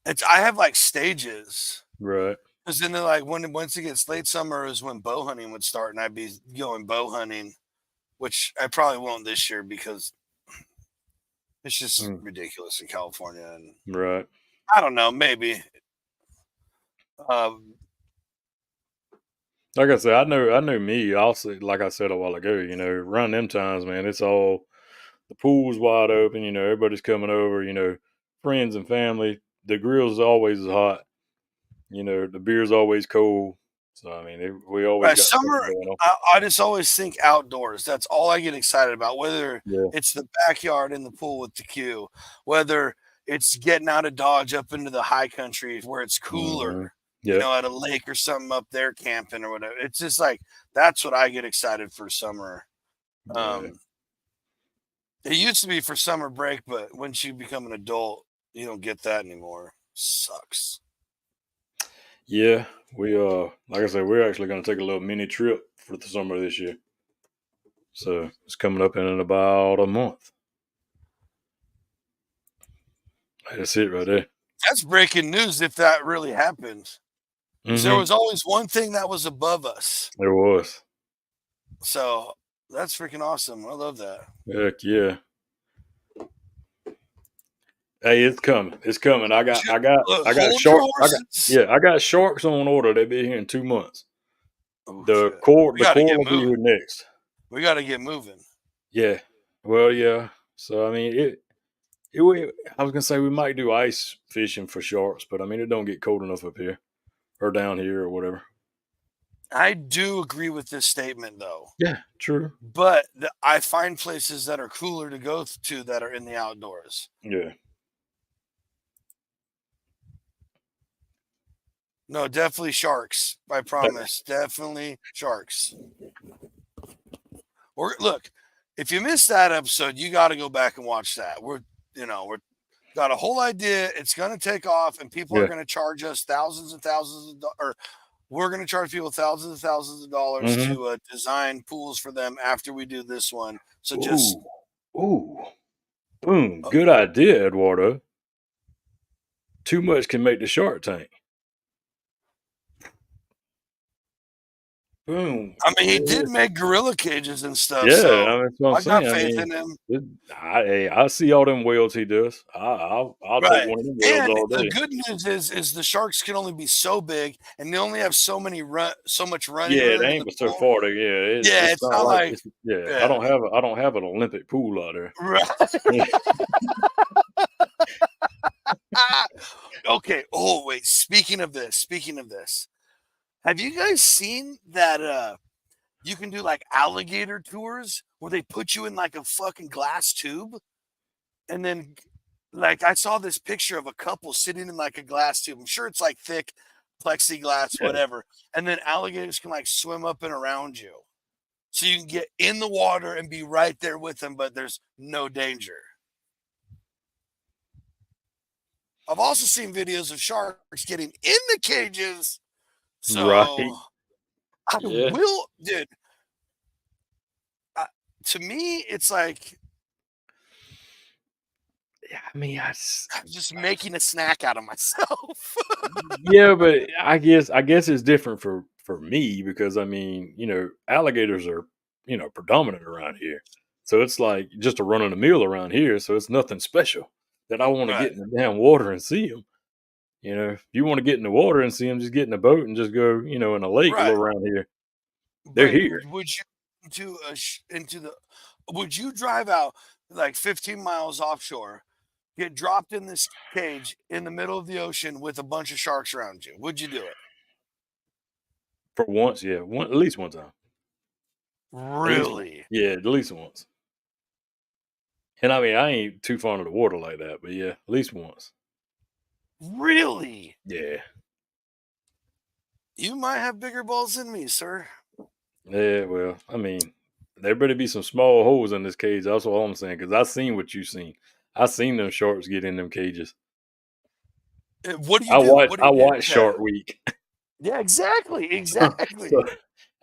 I have like stages. Right. Because then like once it gets late summer is when bow hunting would start, and I'd be going bow hunting, which I probably won't this year because it's just ridiculous in California. And right. I don't know, maybe. Like I said, I know me. Also, like I said a while ago, around them times, man, it's all the pool's wide open. Everybody's coming over. Friends and family. The grill's always hot. The beer's always cold. So I mean, we always got summer. I just always think outdoors. That's all I get excited about. Whether it's the backyard in the pool with the Q, whether it's getting out of Dodge up into the high country where it's cooler, at a lake or something up there camping or whatever. It's just like that's what I get excited for summer. It used to be for summer break, but once you become an adult, you don't get that anymore. Sucks. Yeah, we like I said, we're actually going to take a little mini trip for the summer this year. So it's coming up in about a month. That's it right there. That's breaking news if that really happens. Because there was always one thing that was above us. There was. So that's freaking awesome. I love that. Heck yeah. Hey, it's coming. It's coming. I got sharks. I got sharks on order. They'll be here in 2 months. Oh, the core will be here next. We got to get moving. Yeah. Well, yeah. So I mean, I was gonna say we might do ice fishing for sharks, but I mean, it don't get cold enough up here or down here or whatever. I do agree with this statement, though. Yeah, true. But I find places that are cooler to go to that are in the outdoors. Yeah. No, definitely sharks. I promise. Definitely sharks. Or look, if you missed that episode, you got to go back and watch that. We're got a whole idea. It's going to take off, and people are going to charge us thousands and thousands of dollars. We're going to charge people thousands and thousands of dollars to design pools for them after we do this one. So boom. Good idea, Eduardo. Too much can make the shark tank. Boom. I mean, he did make gorilla cages and stuff. Yeah, so that's what I'm saying. got faith in him. I see all them whales he does. I'll take one of them whales all day. The good news is the sharks can only be so big, and they only have so much running. Yeah, they ain't but so far. It's not like I don't have an Olympic pool out there. Right. Okay. Oh wait. Speaking of this. Have you guys seen that you can do like alligator tours where they put you in like a fucking glass tube? And then like I saw this picture of a couple sitting in like a glass tube. I'm sure it's like thick plexiglass, whatever. And then alligators can like swim up and around you. So you can get in the water and be right there with them, but there's no danger. I've also seen videos of sharks getting in the cages. So I will, dude. To me, it's like, I mean, I'm just making a snack out of myself. Yeah, but I guess it's different for me because I mean, alligators are predominant around here, so it's like just a run of the mill around here. So it's nothing special that I want to get in the damn water and see them. If you want to get in the water and see them, just get in a boat and just go, in a lake around here. They're here. Would you would you drive out like 15 miles offshore, get dropped in this cage in the middle of the ocean with a bunch of sharks around you? Would you do it? For once, yeah. At least one time. Really? Yeah, at least once. And I mean, I ain't too fond of the water like that, but yeah, at least once. Really? Yeah. You might have bigger balls than me, sir. Yeah, well, I mean, there better be some small holes in this cage. That's all I'm saying, because I seen what you seen. I seen them sharks get in them cages. What do you do? I watched Shark Week. Yeah, exactly. So,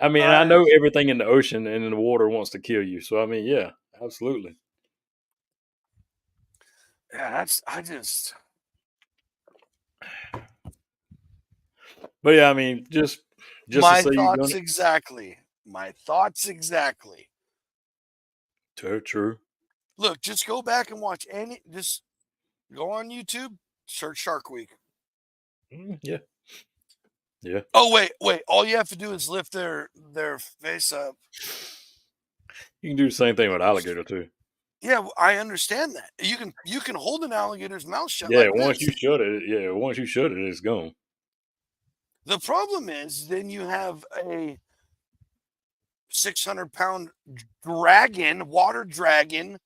I mean, I know everything in the ocean and in the water wants to kill you. So, I mean, yeah, absolutely. Yeah, But yeah, I mean, just my to say thoughts exactly. My thoughts exactly. True. Look, just go back and watch just go on YouTube, search Shark Week. Yeah. Yeah. Oh wait. All you have to do is lift their face up. You can do the same thing with alligator too. Yeah, I understand that. You can hold an alligator's mouth shut. Yeah, like once this. you shut it, it's gone. The problem is then you have a 600-pound water dragon,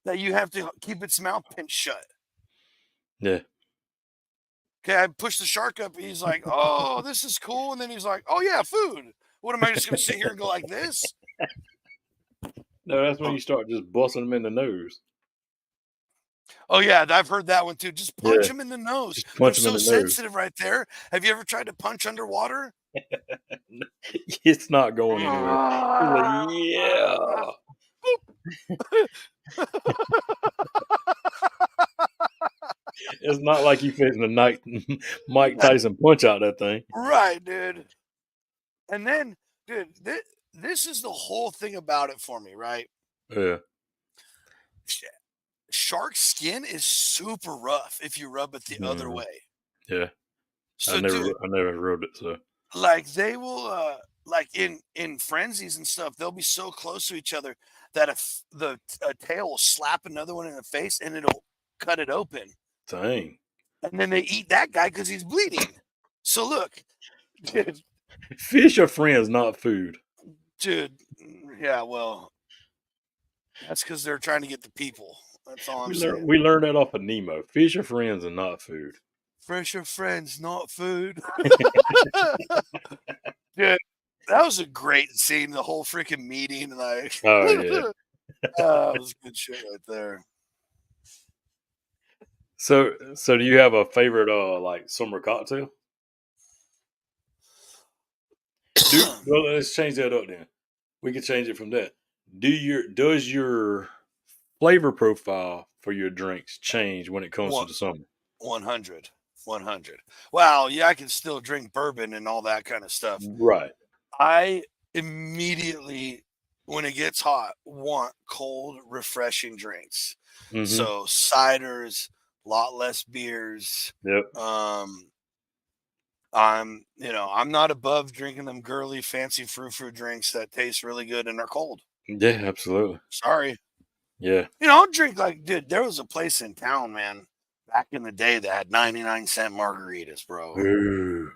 that you have to keep its mouth pinched shut. Yeah. Okay, I push the shark up. He's like, "Oh, this is cool," and then he's like, "Oh yeah, food." What am I just gonna sit here and go like this? No, that's when you start just busting them in the nose. Oh yeah, I've heard that one too. Just punch Yeah. them in the nose. Just They're punch them in so the nose. sensitive right there. Have you ever tried to punch underwater? It's not going anywhere. Like, yeah. It's not like you fitting a Mike Tyson punch out that thing. Right, dude. And then, dude, this is the whole thing about it for me, right? Yeah. Shark skin is super rough if you rub it the other way. Yeah. So, I never rubbed it, so. Like they will, like in frenzies and stuff, they'll be so close to each other that if a tail will slap another one in the face and it'll cut it open. Dang. And then they eat that guy because he's bleeding. So look, dude. Fish are friends, not food. Dude, yeah, well, that's because they're trying to get the people. That's all I'm saying. We learned that off of Nemo. Fish are friends and not food. Fish are friends, not food. Dude, that was a great scene. The whole freaking meeting, like, oh yeah, that was good shit right there. So do you have a favorite like summer cocktail? Well, let's change that up then. We can change it from that. Does your flavor profile for your drinks change when it comes to the summer? 100. Well, yeah, I can still drink bourbon and all that kind of stuff. Right. I immediately, when it gets hot, want cold, refreshing drinks. Mm-hmm. So ciders, a lot less beers. Yep. I'm not above drinking them girly, fancy frou-frou drinks that taste really good and are cold. Yeah, absolutely. Sorry. Yeah. I'll drink like, dude, there was a place in town, man, back in the day that had 99-cent margaritas, bro. Ooh.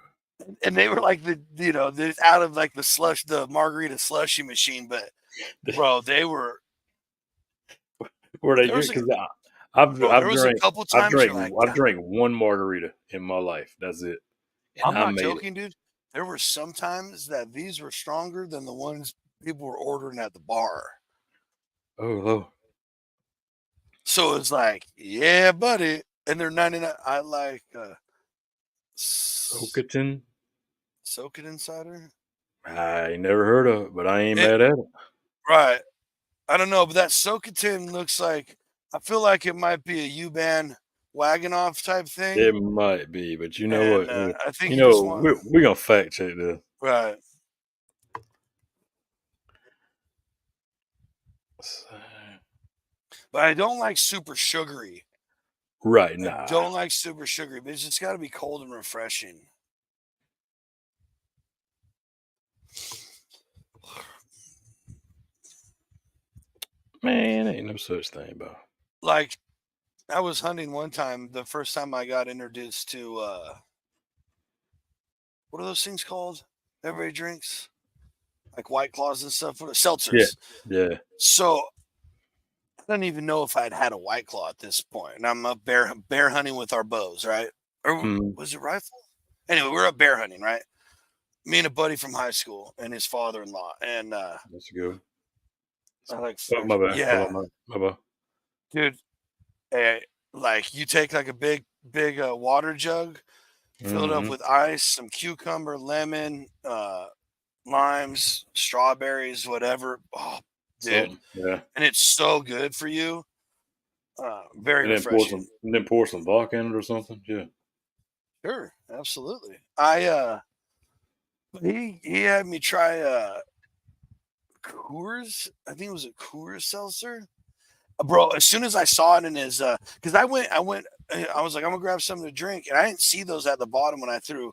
And they were like they're out of like the margarita slushy machine, but bro, they were. Were they good? Because I've drank one margarita in my life. That's it. And I'm not joking, dude. There were some times that these were stronger than the ones people were ordering at the bar. Oh. So it's like, yeah, buddy. And they're 99. I like Soketin cider. I never heard of it, but I ain't mad at it. Right. I don't know, but that Soketin looks like, I feel like it might be a U-Bahn wagon off type thing. It might be, but you know what? I think we're gonna fact check this. Right. But I don't like super sugary. Right. Nah. I don't like super sugary, but it's just got to be cold and refreshing. Man, ain't no such thing, bro. Like, I was hunting one time, the first time I got introduced to, what are those things called? Everybody drinks? Like White Claws and stuff. Seltzers. Yeah. So, I don't even know if I'd had a White Claw at this point. And I'm up bear hunting with our bows, right? Or was it rifle? Anyway, we're up bear hunting, right? Me and a buddy from high school and his father-in-law. And let's go. I like, my bad. Yeah. My bad. Dude, like you take like a big water jug, fill it up with ice, some cucumber, lemon, limes, strawberries, whatever. Oh, dude. Yeah. And it's so good for you. Very refreshing. And then pour some vodka in it or something. Yeah. Sure, absolutely. He had me try Coors. I think it was a Coors seltzer. Bro, as soon as I saw it in his because I was like, I'm gonna grab something to drink, and I didn't see those at the bottom when I threw,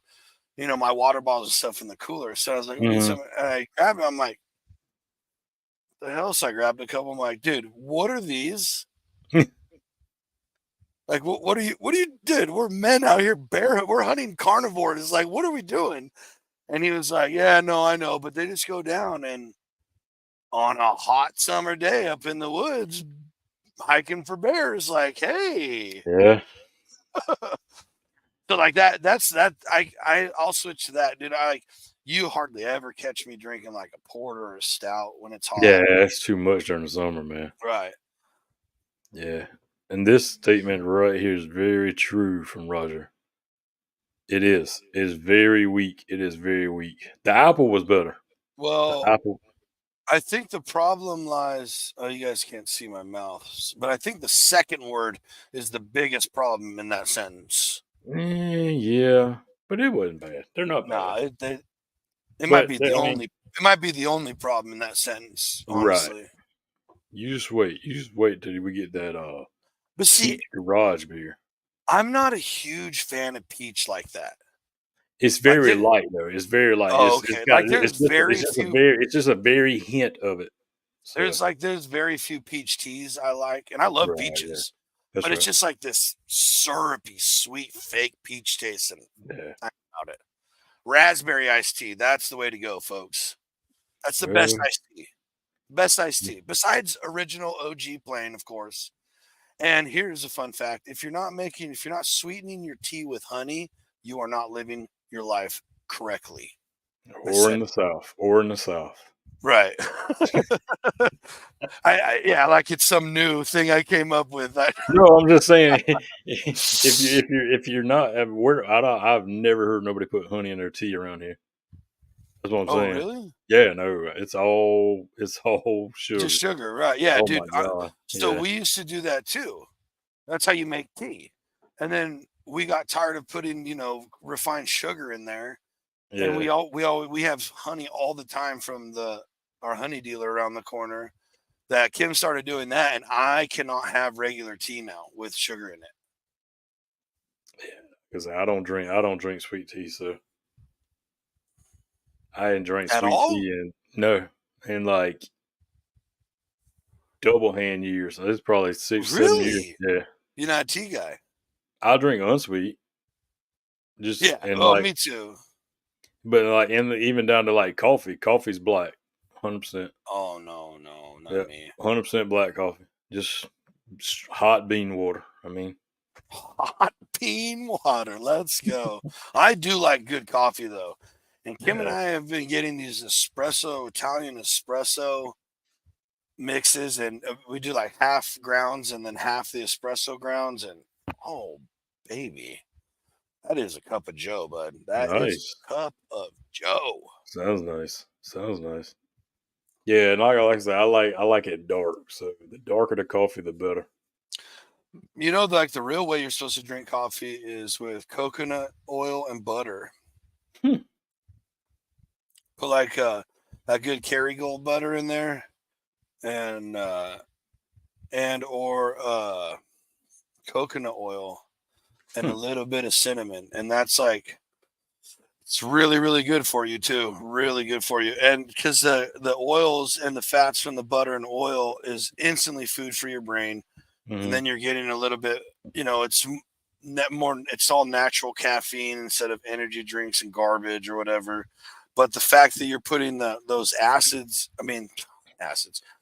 my water bottles and stuff in the cooler. So I was like, and I grabbed it. I'm like, the hell? So I grabbed a couple. I'm like, dude, what are these? Like, what are you doing? We're men out here we're hunting carnivore. It's like, what are we doing? And he was like, yeah, no, I know, but they just go down and on a hot summer day up in the woods hiking for bears. Like, hey, Yeah. so like that's I'll switch to that, dude. You hardly ever catch me drinking like a porter or a stout when it's hot. Yeah, it's too much during the summer, man. Right. Yeah. And this statement right here is very true from Roger. It is. It is very weak. It is very weak. The apple was better. Well, The apple. I think the problem lies. Oh, you guys can't see my mouth, but I think the second word is the biggest problem in that sentence. Yeah, but it wasn't bad. They're not bad. Nah, it might be the only. It might be the only problem in that sentence. Honestly, right. You just wait. You just wait till we get that but see, peach garage beer. I'm not a huge fan of peach like that. It's very light though. It's very light. Oh, okay. It's just a very hint of it. So. There's very few peach teas I like, and I love peaches. Yeah. But it's just like this syrupy, sweet, fake peach taste, and about it. Raspberry iced tea. That's the way to go, folks. That's the best iced tea. Best iced tea. Besides original OG plain, of course. And here's a fun fact. If you're not sweetening your tea with honey, you are not living your life correctly. Or in the South. Right. I like it's some new thing I came up with. No, I'm just saying if you're not, I've never heard nobody put honey in their tea around here. That's what I'm saying. Oh, really? Yeah, no, it's all sugar. Just sugar, right? Yeah, dude. So we used to do that too. That's how you make tea. And then we got tired of putting, refined sugar in there. Yeah. And we have honey all the time from our honey dealer around the corner. That Kim started doing that, and I cannot have regular tea now with sugar in it. Yeah, because I don't drink sweet tea, so I didn't drink sweet tea in like double hand years. So it's probably 6-7 years. Yeah, you're not a tea guy. I'll drink unsweet. Me too. But like, even down to like coffee. Coffee's black, 100%. Oh no, not me. 100% black coffee. Just hot bean water. I mean, hot bean water. Let's go. I do like good coffee though, and Kim and I have been getting these Italian espresso mixes, and we do like half grounds and then half the espresso grounds, and oh baby. That is a cup of Joe, bud. That is a cup of Joe. Sounds nice. Yeah, and like I said, I like it dark. So the darker the coffee, the better. Like the real way you're supposed to drink coffee is with coconut oil and butter. Put like that good Kerrygold butter in there, and or coconut oil. And a little bit of cinnamon. And that's like, it's really, really good for you too. Really good for you. And because the oils and the fats from the butter and oil is instantly food for your brain. Mm-hmm. And then you're getting a little bit, it's all natural caffeine instead of energy drinks and garbage or whatever. But the fact that you're putting those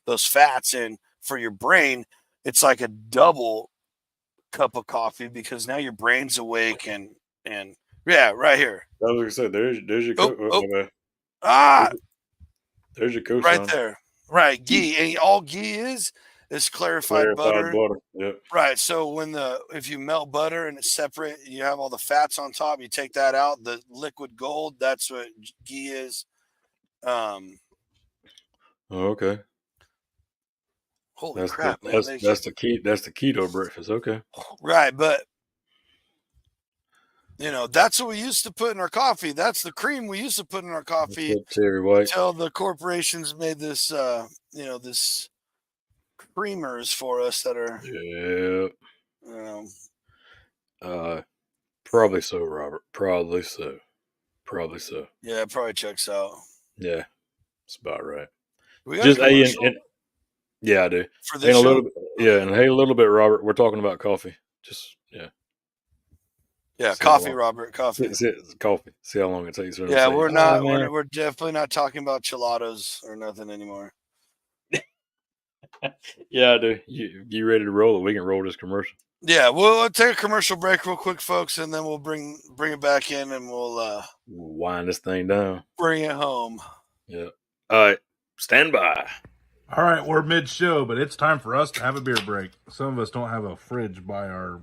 those fats in for your brain, it's like a double cup of coffee because now your brain's awake and right here. That was like I said. There's your there's your coach right there. Right, ghee. And all ghee is clarified butter. Yep. Right. So if you melt butter and it's separate, you have all the fats on top. You take that out. The liquid gold. That's what ghee is. Okay. Holy crap! That's the key. That's the keto breakfast. Okay. Right, but that's what we used to put in our coffee. That's the cream we used to put in our coffee. Terry White. Until the corporations made this, this creamers for us that are. Yeah. Probably so, Robert. Probably so. Yeah, it probably checks out. Yeah, it's about right. Just yeah, I do. For this and a little bit, and hey, a little bit, Robert. We're talking about coffee. Just Yeah, See coffee, how long- Robert, coffee. Coffee. See how long it takes. Yeah, we're not. man. We're definitely not talking about gelatos or nothing anymore. Yeah, I do. You ready to roll it? We can roll this commercial. Yeah, we'll take a commercial break real quick, folks, and then we'll bring it back in, and we'll wind this thing down. Bring it home. Yeah. All right. Stand by. All right, we're mid-show, but it's time for us to have a beer break. Some of us don't have a fridge by our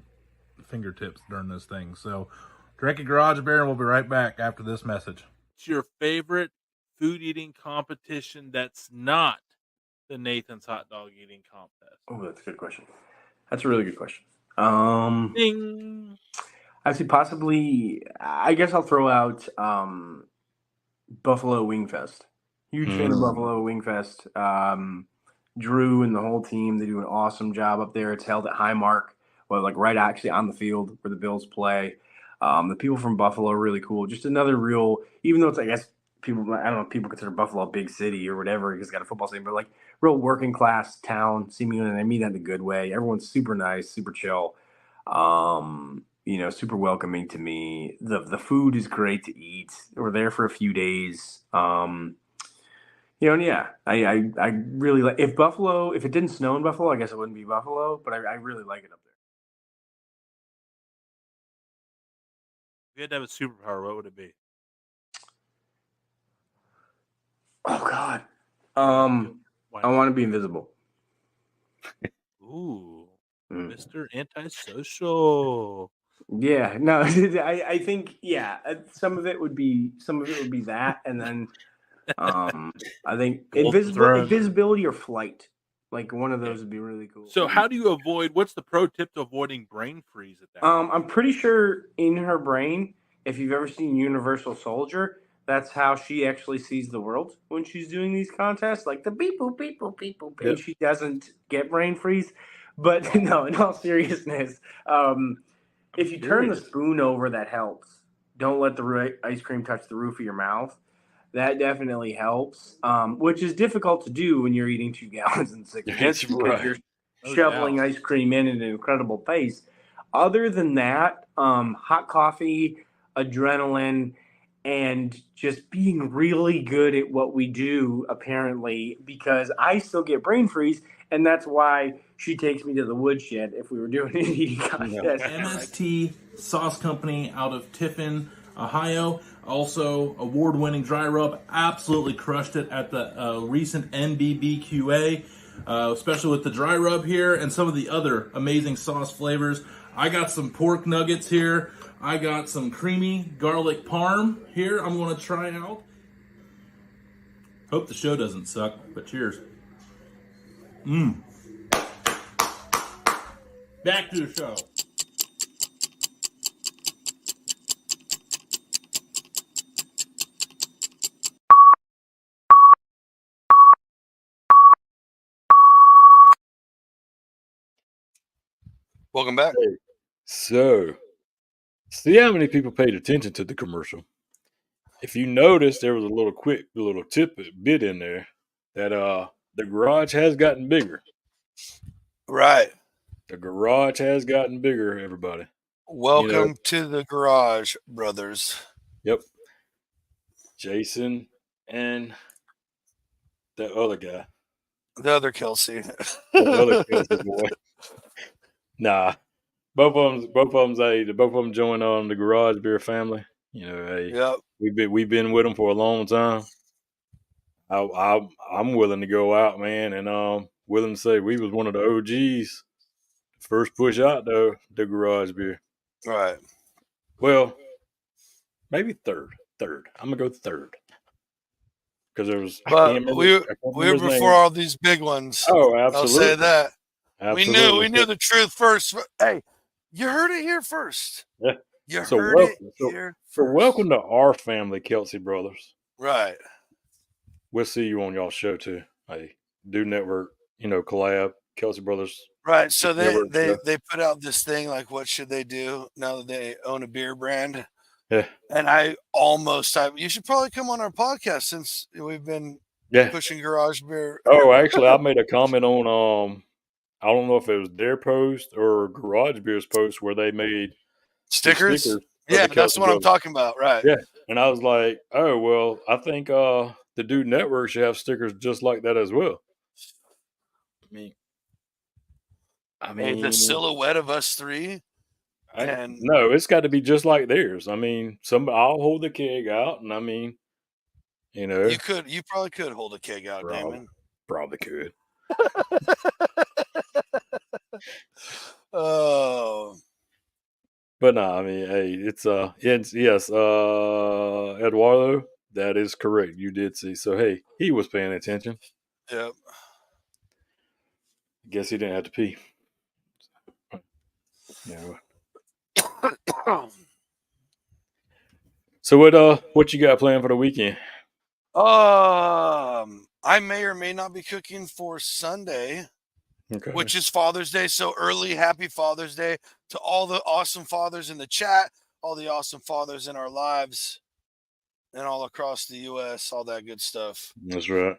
fingertips during this thing, so drink a garage beer, and we'll be right back after this message. What's your favorite food eating competition that's not the Nathan's hot dog eating contest? Oh, that's a good question. That's a really good question. Ding. Actually, possibly, I guess I'll throw out Buffalo Wing Fest. Huge fan of Buffalo Wing Fest. Drew and the whole team, they do an awesome job up there. It's held at Highmark, like right actually on the field where the Bills play. The people from Buffalo are really cool. Just another real, even though it's, I guess, people, I don't know if people consider Buffalo a big city or whatever because it's got a football stadium, but like real working class town, seemingly, and I mean that in a good way. Everyone's super nice, super chill. Super welcoming to me. The food is great to eat. We're there for a few days. And yeah, I really like, if it didn't snow in Buffalo, I guess it wouldn't be Buffalo, but I really like it up there. If you had to have a superpower, what would it be? Oh God. I want to be invisible. Ooh, Mr. Antisocial. Yeah, no, I think some of it would be that, and then I think invisibility or flight, like one of those would be really cool. So how do you avoid? What's the pro tip to avoiding brain freeze at that? I'm pretty sure in her brain, if you've ever seen Universal Soldier, that's how she actually sees the world when she's doing these contests, like the beep boop beep boop beep boop, and she doesn't get brain freeze. But no, in all seriousness, if you turn the spoon over, that helps. Don't let the ice cream touch the roof of your mouth. That definitely helps, which is difficult to do when you're eating 2 gallons and 6 minutes because you're shoveling ice cream in at an incredible pace. Other than that, hot coffee, adrenaline, and just being really good at what we do, apparently, because I still get brain freeze, and that's why she takes me to the woodshed if we were doing an eating contest. MST Sauce Company out of Tiffin, Ohio. Also, award-winning dry rub. Absolutely crushed it at the recent NBBQA, especially with the dry rub here and some of the other amazing sauce flavors. I got some pork nuggets here. I got some creamy garlic parm here I'm going to try out. Hope the show doesn't suck, but cheers. Back to the show. Welcome back. So, see how many people paid attention to the commercial. If you notice, there was a little tip bit in there that the garage has gotten bigger. Right. The garage has gotten bigger, everybody. Welcome to the garage, brothers. Yep. Jason and the other guy. The other Kelsey. The other Kelsey boy. Nah. Both of them joined on the Garage Beer family. We've been with them for a long time. I'm willing to go out, man, and willing to say we was one of the OGs. First push out the Garage Beer. Right. Well, maybe third. I'm gonna go third because there was. But we were before all these big ones. Oh, absolutely. I'll say that. Absolutely. We knew the truth first. Hey, you heard it here first. Yeah. You heard it here first. So welcome to our family, Kelsey Brothers. Right. We'll see you on y'all's show too. Hey, Dude Network, collab, Kelsey Brothers. Right. So they put out this thing like, what should they do now that they own a beer brand? Yeah. And you should probably come on our podcast since we've been pushing Garage Beer. Oh, actually, I made a comment on I don't know if it was their post or Garage Beer's post where they made Stickers? of Yeah, the that's Kelce what I'm brothers. talking about. Right. Yeah. And I was like, oh, well, I think the Dude Network should have stickers just like that as well. I Hey, the mean, silhouette of us three. And no, it's got to be just like theirs. I mean, I'll hold the keg out, and I mean, you know, you probably could hold a keg out, Damon. probably could. Oh, But no, I mean, hey, it's yes, Eduardo, that is correct. You did see. So hey, he was paying attention. yep. Guess he didn't have to pee. Yeah. So what you got planned for the weekend? I may or may not be cooking for Sunday, Okay. which is Father's Day. So early happy Father's Day to all the awesome fathers in the chat, all the awesome fathers in our lives, and all across the U.S., all that good stuff. That's right.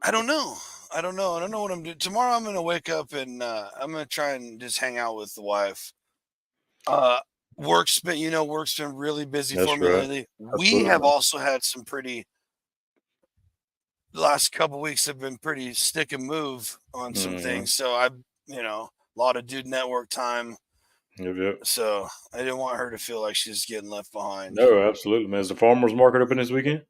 I don't know. I don't know what I'm doing. Tomorrow I'm going to wake up and I'm going to try and just hang out with the wife. Work's been really busy That's for me right. lately. Absolutely. We have also had some the last couple weeks have been pretty stick and move on some things. So a lot of Dude Network time. Yep. So I didn't want her to feel like she's getting left behind. No, absolutely, man. Is the farmers market open this weekend?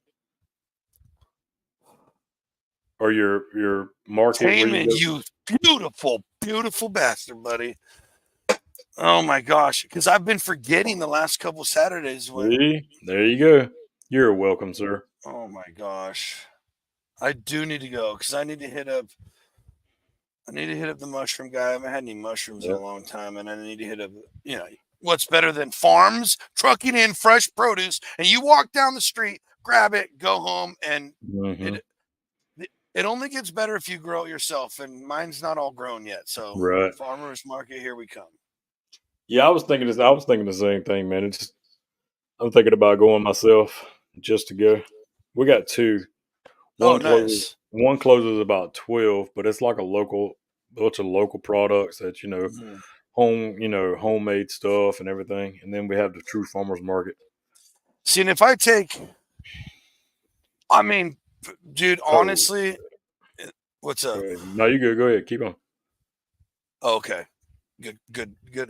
Or your market? Damon, you beautiful, beautiful bastard, buddy. Oh my gosh, because I've been forgetting the last couple Saturdays. See? There you go. You're welcome, sir. Oh my gosh, I do need to go because I need to hit up the mushroom guy. I haven't had any mushrooms in a long time, and I need to hit up. What's better than farms trucking in fresh produce, and you walk down the street, grab it, go home, and it only gets better if you grow it yourself. And mine's not all grown yet, so right. Farmers Market, here we come. Yeah, I was thinking the same thing, man. I'm thinking about going myself just to go. We got two. Nice. One closes about 12, but it's like a bunch of local products that homemade stuff and everything. And then we have the true farmers market. See, and if dude, honestly, what's up? No, you good. Go ahead. Keep on. Okay. Good,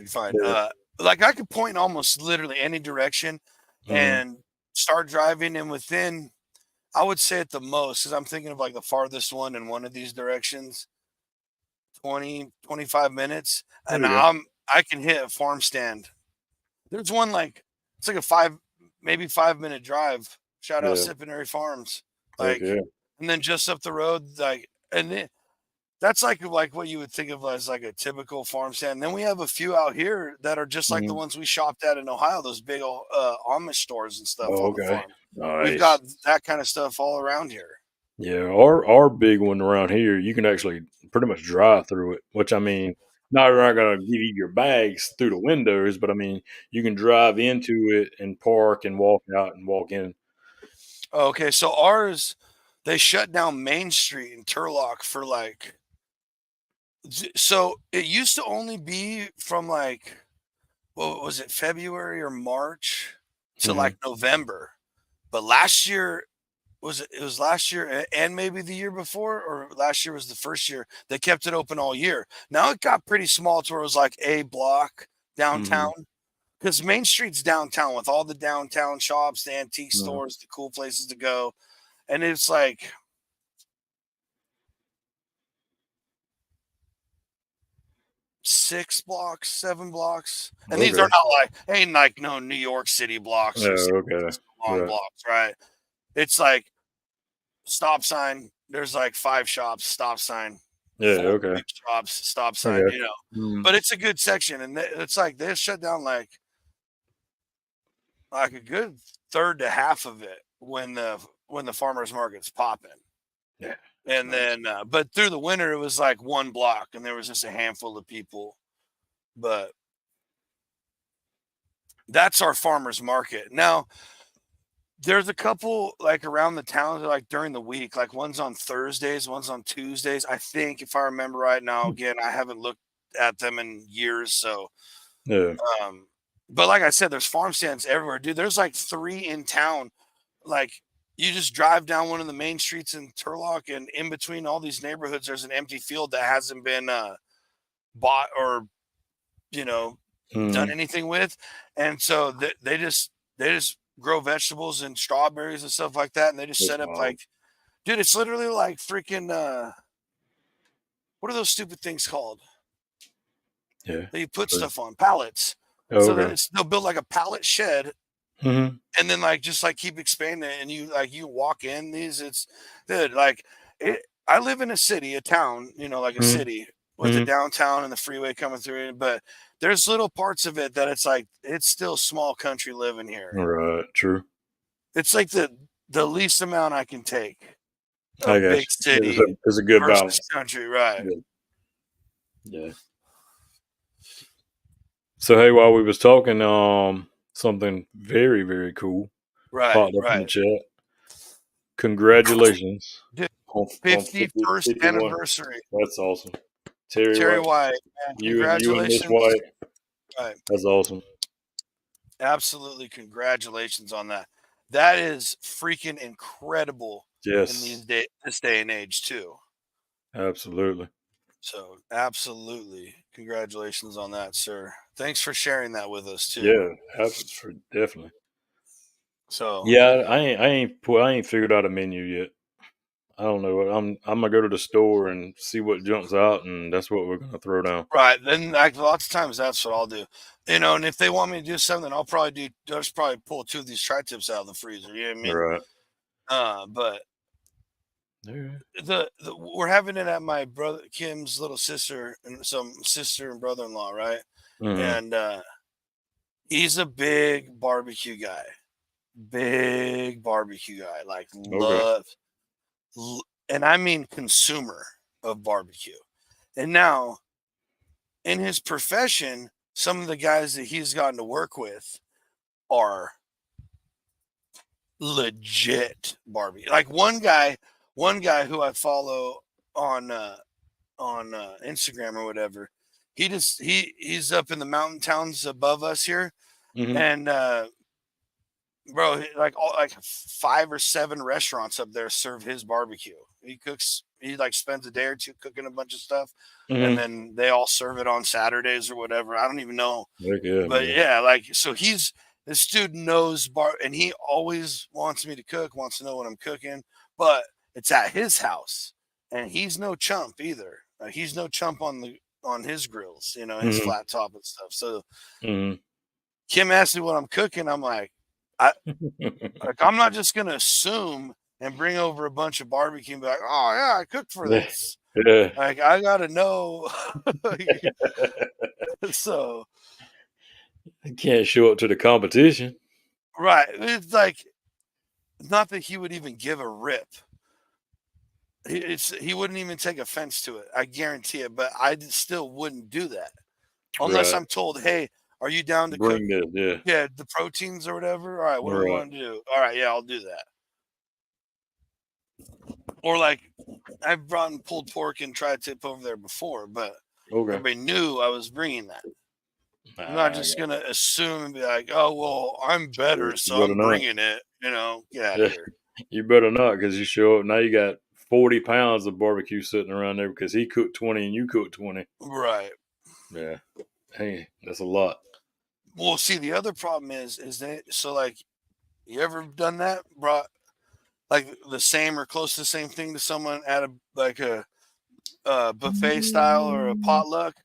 fine. Yeah. I could point in almost literally any direction and start driving, and within, I would say at the most, because I'm thinking of like the farthest one in one of these directions, 20, 25 minutes, and I can hit a farm stand. There's one it's like a 5-minute drive. Shout out Sippinary Farms. And then just up the road, that's like what you would think of as like a typical farm stand. And then we have a few out here that are just like the ones we shopped at in Ohio, those big old Amish stores and stuff on the farm. Nice. We've got that kind of stuff all around here. Yeah, our big one around here, you can actually pretty much drive through it, which I mean, not going to give you your bags through the windows, but I mean, you can drive into it and park and walk out and walk in. Okay, so ours, they shut down Main Street in Turlock for so it used to only be from what was it, February or March to November. But last year, it was last year and maybe the year before, or last year was the first year, they kept it open all year. Now it got pretty small to where it was like a block downtown. Because Main Street's downtown with all the downtown shops, the antique stores, the cool places to go. And it's like 6 blocks, 7 blocks. And these are not ain't like no New York City blocks. Long blocks, right? It's like stop sign. There's like 5 shops, stop sign. Yeah, 4 big shops, stop sign, But it's a good section. And it's like they shut down like a good third to half of it when the farmers market's popping. Yeah. And then, but through the winter, it was like 1 block and there was just a handful of people. But that's our farmers market. Now, There's a couple like around the town, like during the week, like one's on Thursdays, one's on Tuesdays. I think if I remember right now, again, I haven't looked at them in years. So, Yeah. But like I said, there's farm stands everywhere, dude. There's like 3 in town. Like you just drive down one of the main streets in Turlock, and in between all these neighborhoods, there's an empty field that hasn't been bought or done anything with, and so they just grow vegetables and strawberries and stuff like that, and they just That's set up wild. like, dude, it's literally like freaking what are those stupid things called? Yeah. That you put stuff on pallets. Oh, So okay. they'll build like a pallet shed, Mhm. and then like just like keep expanding it, and you walk in these. It's dude, like I live in a city, a town, like a Mhm. city with a Mhm. downtown and the freeway coming through it, but there's little parts of it that it's like it's still small country living here. Right. True. It's like the least amount I can take I of guess big city it's a good versus balance. country, right? Yeah. So hey, while we was talking, something very, very cool Right, popped up in the right. chat. Congratulations Dude, on 51st 51. anniversary. That's awesome. Terry Terry White, White, man, you and Miss congratulations. White. Right. That's awesome. Absolutely, congratulations on that. That is freaking incredible in Yes, this day and age too. absolutely. So absolutely, congratulations on that, sir. Thanks for sharing that with us too. Yeah, definitely. So Yeah, I ain't figured out a menu yet. I don't know. I'm gonna go to the store and see what jumps out, and that's what we're gonna throw down. right, then like lots of times that's what I'll do. And if they want me to do something, I'll just probably pull 2 of these tri-tips out of the freezer. You know what I mean? Right. But Yeah. we're having it at my brother Kim's little sister and some sister and brother-in-law, right? Mhm. And he's a big barbecue guy. Like Okay. and I mean consumer of barbecue. And now in his profession, some of the guys that he's gotten to work with are legit barbecue. Like one guy who I follow on Instagram or whatever. He's up in the mountain towns above us here, Mhm. and bro, like 5 or 7 restaurants up there serve his barbecue. He cooks. He like spends a day or 2 cooking a bunch of stuff, and Mhm. then they all serve it on Saturdays or whatever. I don't even know, Heck yeah, but man. yeah, like so this dude knows and he always wants me to cook, wants to know what I'm cooking, but it's at his house, and he's no chump either. He's no chump on his grills, his Mhm. flat top and stuff. So Mhm. Kim asked me what I'm cooking. I'm like, I'm not just gonna assume and bring over a bunch of barbecue and be like, oh yeah, I cooked for Yeah. this. Yeah. Like I gotta know. So You can't show up to the competition. right, it's like not that he would even give a rip. He wouldn't even take offense to it. I guarantee it. But I still wouldn't do that unless Right. I'm told, "Hey, are you down to cook? Bring this. Yeah. Yeah, the proteins or whatever. All right, what do we Right. want to do? All right, yeah, I'll do that." Or like I've brought in pulled pork and tried tip over there before, but Okay. everybody knew I was bringing that. I'm not just I gonna assume and be like, "Oh well, I'm better, You so better I'm not. bringing it." Get out Yeah. of here. You better not, because you show up now. You got 40 pounds of barbecue sitting around there because he cooked 20 and you cooked 20. Right. Yeah. Hey, that's a lot. Well, see, the other problem is that so like you ever done that? Brought like the same or close to the same thing to someone at a buffet style or a potluck,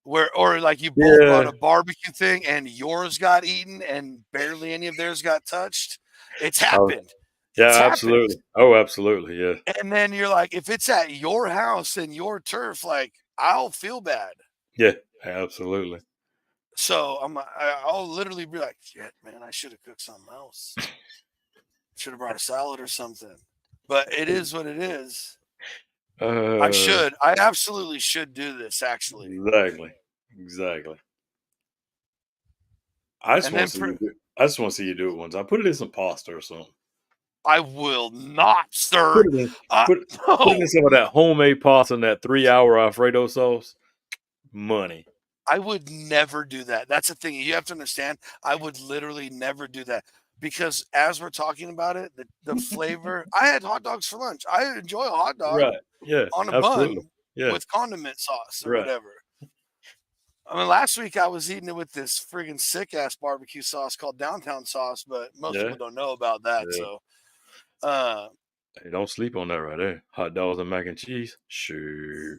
or like you both brought Yeah. a barbecue thing and yours got eaten and barely any of theirs got touched. It's happened. Yeah, It's happened. absolutely. Oh, absolutely. Yeah. And then you're like, if it's at your house and your turf, like I'll feel bad. Yeah, absolutely. So I'll literally be like, shit, man, I should have cooked something else. Should have brought a salad or something. But it is what it is. I absolutely should do this actually. Exactly. I just And want then to see I just want to see you do it one time. Put it in some pasta or something. I will not, sir. Put it in, put it in some of that homemade pasta and that 3-hour Alfredo sauce. Money. I would never do that. That's the thing. You have to understand. I would literally never do that because as we're talking about it, the flavor. I had hot dogs for lunch. I enjoy a hot dog Right. Yeah. on a Absolutely. bun Yeah. with condiment sauce or Right. whatever. I mean, last week I was eating it with this friggin' sick ass barbecue sauce called Downtown Sauce, but most people don't know about that. Yeah. So, hey, don't sleep on that right there. Hot dogs and mac and cheese. Sure.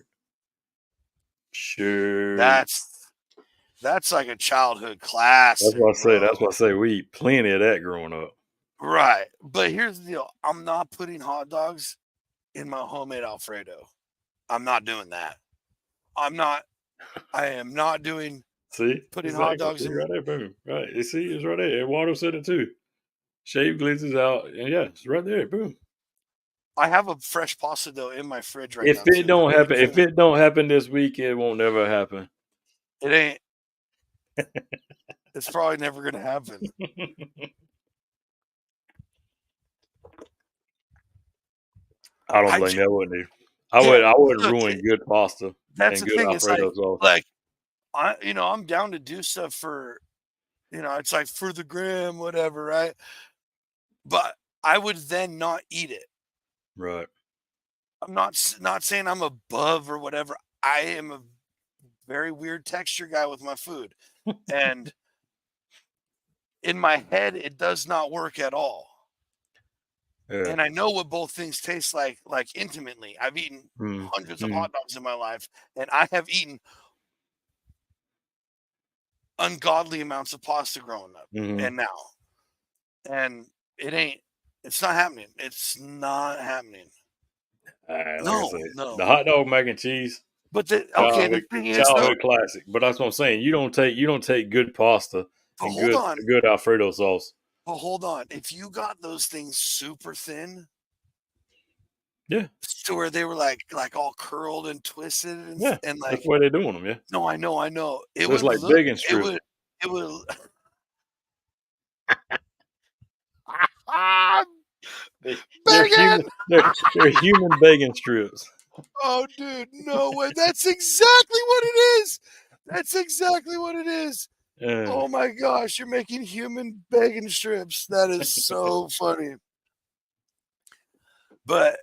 that's like a childhood classic. That's what I say. Bro. That's what I say. We eat plenty of that growing up. Right. But here's the deal. I'm not putting hot dogs in my homemade Alfredo. I'm not doing that. I am not doing putting hot dogs in right there. Boom. Right. You see, it's right there. Eduardo said it too. Shaved glazes out. And yeah, it's right there. Boom. I have a fresh pasta dough in my fridge right now. If it don't happen this week, it won't never happen. It ain't. It's probably never going to happen. I don't blame that, wouldn't you? I would ruin good pasta. That's and the good thing. It's Alfredo like I'm down to do stuff for, it's like for the gram, whatever, right? But I would then not eat it. Right. I'm not saying I'm above or whatever. I am a very weird texture guy with my food. And in my head, it does not work at all. Yeah. And I know what both things taste like intimately. I've eaten hundreds of hot dogs in my life, and I have eaten ungodly amounts of pasta growing up and now. And it's not happening. It's not happening. No. The hot dog mac and cheese. But the thing is, childhood classic. But that's what I'm saying. You don't take good pasta and good Alfredo sauce. But hold on. If you got those things super thin, yeah, to where they were like all curled and twisted, and like that's why they're doing them. Yeah. No, I know. It was like bacon strips. It would. They're human bacon strips. Oh, dude, no way! That's exactly what it is. That's exactly what it is. Oh my gosh, you're making human bacon strips. That is so funny. But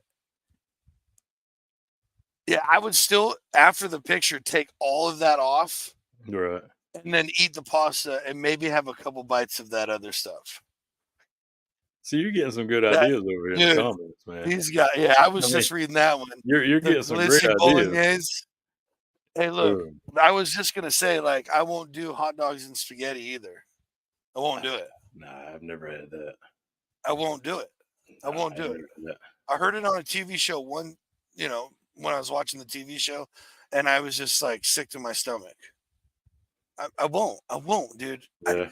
yeah, I would still, after the picture, take all of that off. Right. And then eat the pasta and maybe have a couple bites of that other stuff. See, you're getting some good ideas over here in the comments, man. I was just reading that one. You're getting some great ideas. Hey, look, I was just going to say, I won't do hot dogs and spaghetti either. I won't do it. Nah, I've never had that. I won't do it. I won't do it. I heard it on a TV show when I was watching the TV show, and I was just sick to my stomach. I won't, dude. Yeah.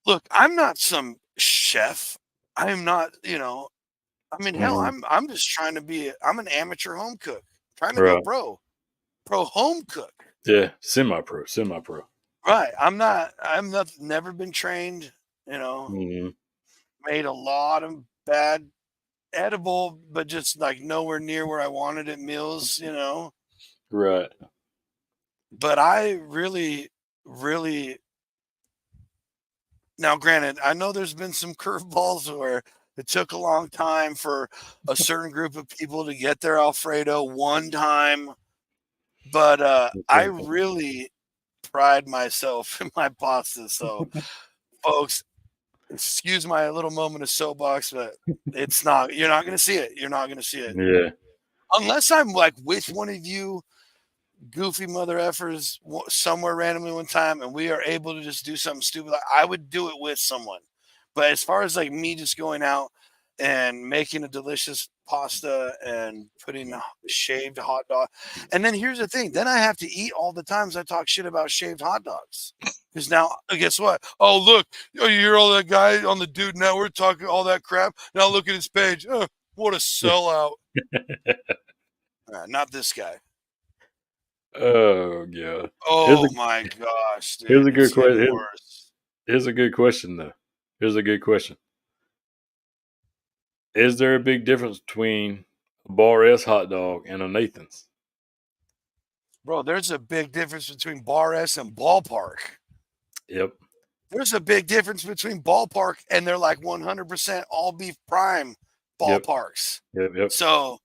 Look, I'm not some chef. I'm not, hell, I'm just trying to I'm an amateur home cook, trying to go pro home cook. Yeah, semi-pro. Right. Never been trained, made a lot of bad edible, but just nowhere near where I wanted at meals, Right. But I really now, granted, I know there's been some curveballs where it took a long time for a certain group of people to get their Alfredo one time, but I really pride myself in my pasta. So, folks, excuse my little moment of soapbox, but you're not going to see it. You're not going to see it. Yeah. Unless I'm with one of you goofy mother effers somewhere randomly one time and we are able to just do something stupid, I would do it with someone. But as far as me just going out and making a delicious pasta and putting a shaved hot dog, and then here's the thing, then I have to eat all the times I talk shit about shaved hot dogs, because now guess what? Oh, look, you hear all that guy on the Dude Network talking all that crap, now look at his page. What a sellout. Not this guy. Oh god! Oh my gosh! Dude. Here's a good question. Here's a good question though. Here's a good question. Is there a big difference between a Bar S hot dog and a Nathan's? Bro, there's a big difference between Bar S and Ballpark. Yep. There's a big difference between Ballpark and they're like 100% all beef prime ballparks. Yep. So,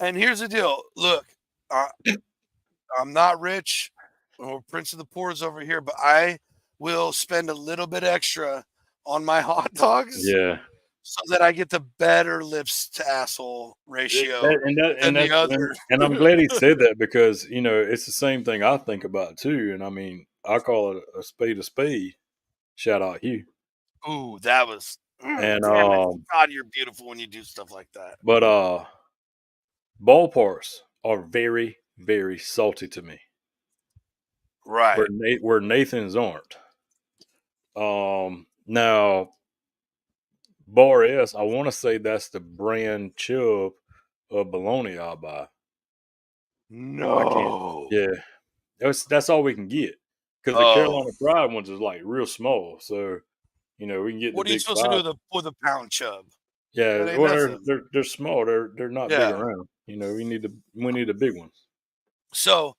and here's the deal. Look, I'm not rich or Prince of the Poor's over here, but I will spend a little bit extra on my hot dogs. Yeah. So that I get the better lips to asshole ratio than the other. And I'm glad he said that because, you know, it's the same thing I think about too. And I mean, I call it a spade a spade. Shout out Hugh. Ooh, that was and damn it. God, you're beautiful when you do stuff like that. But ballparks are very, very salty to me. Right. Where Nathan's aren't. Now Bar S, I want to say that's the brand chub of bologna I'll buy. No. Yeah. That's all we can get. Because the Carolina Fried ones is like real small. So, you know, we can get what the are you big supposed to do with a pound chub? Yeah, well, they're small. They're not big around. You know, we need the big ones. So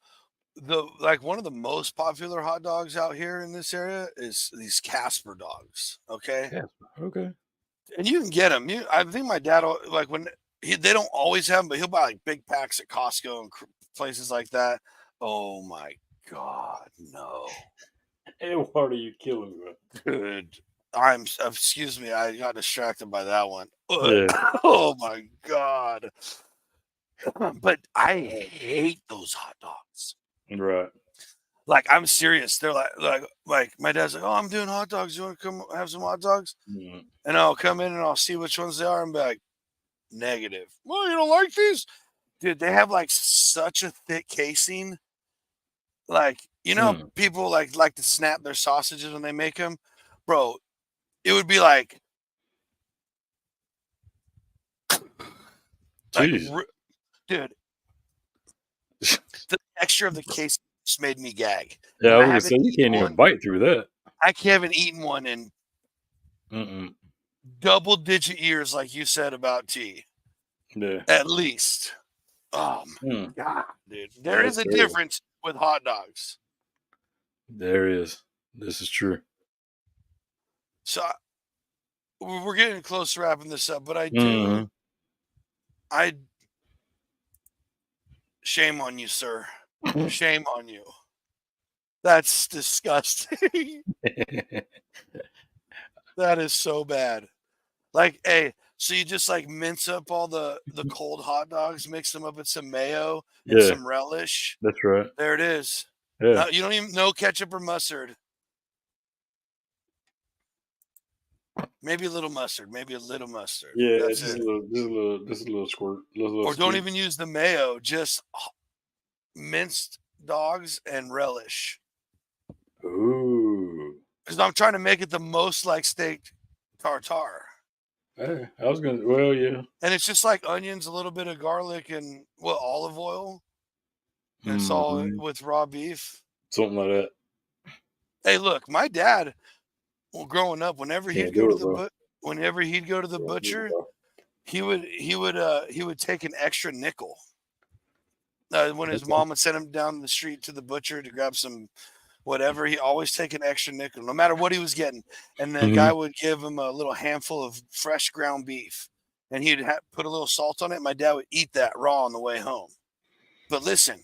one of the most popular hot dogs out here in this area is these Casper dogs. Okay. Casper. Okay. And you can get them. I think my dad, like when they don't always have them, but he'll buy like big packs at Costco and places like that. Oh my God, no! Hey, what are you killing me? Dude, excuse me, I got distracted by that one. Yeah. Oh my God! But I hate those hot dogs. Right. Like, I'm serious. They're like my dad's like, oh, I'm doing hot dogs. You want to come have some hot dogs? Mm-hmm. And I'll come in and I'll see which ones they are and be like, negative. Well, you don't like these? Dude, they have like such a thick casing. Like, you know, people like to snap their sausages when they make them. Bro, it would be like dude, the texture of the case just made me gag. Yeah, I was gonna say you can't even bite through that. I haven't eaten one in double-digit years, like you said about tea. Yeah, at least. Oh my God, dude! There is a difference with hot dogs. There is. This is true. So we're getting close to wrapping this up, but I do. Shame on you, sir. Shame on you. That's disgusting. That is so bad. Like, hey, so you just like mince up all the cold hot dogs, mix them up with some mayo and some relish. That's right. There it is. Yeah. You don't even know ketchup or mustard. Maybe a little mustard. Yeah, just a little squirt. Or don't even use the mayo. Just minced dogs and relish. Ooh. Because I'm trying to make it the most like steak tartare. Hey, I was gonna. Well, yeah. And it's just like onions, a little bit of garlic, and olive oil. And it's all with raw beef. Something like that. Hey, look, my dad. Well, growing up, whenever he'd go to the butcher, he would take an extra nickel. When his mom would send him down the street to the butcher to grab some whatever, he always take an extra nickel, no matter what he was getting. And the guy would give him a little handful of fresh ground beef, and he'd put a little salt on it. My dad would eat that raw on the way home. But listen,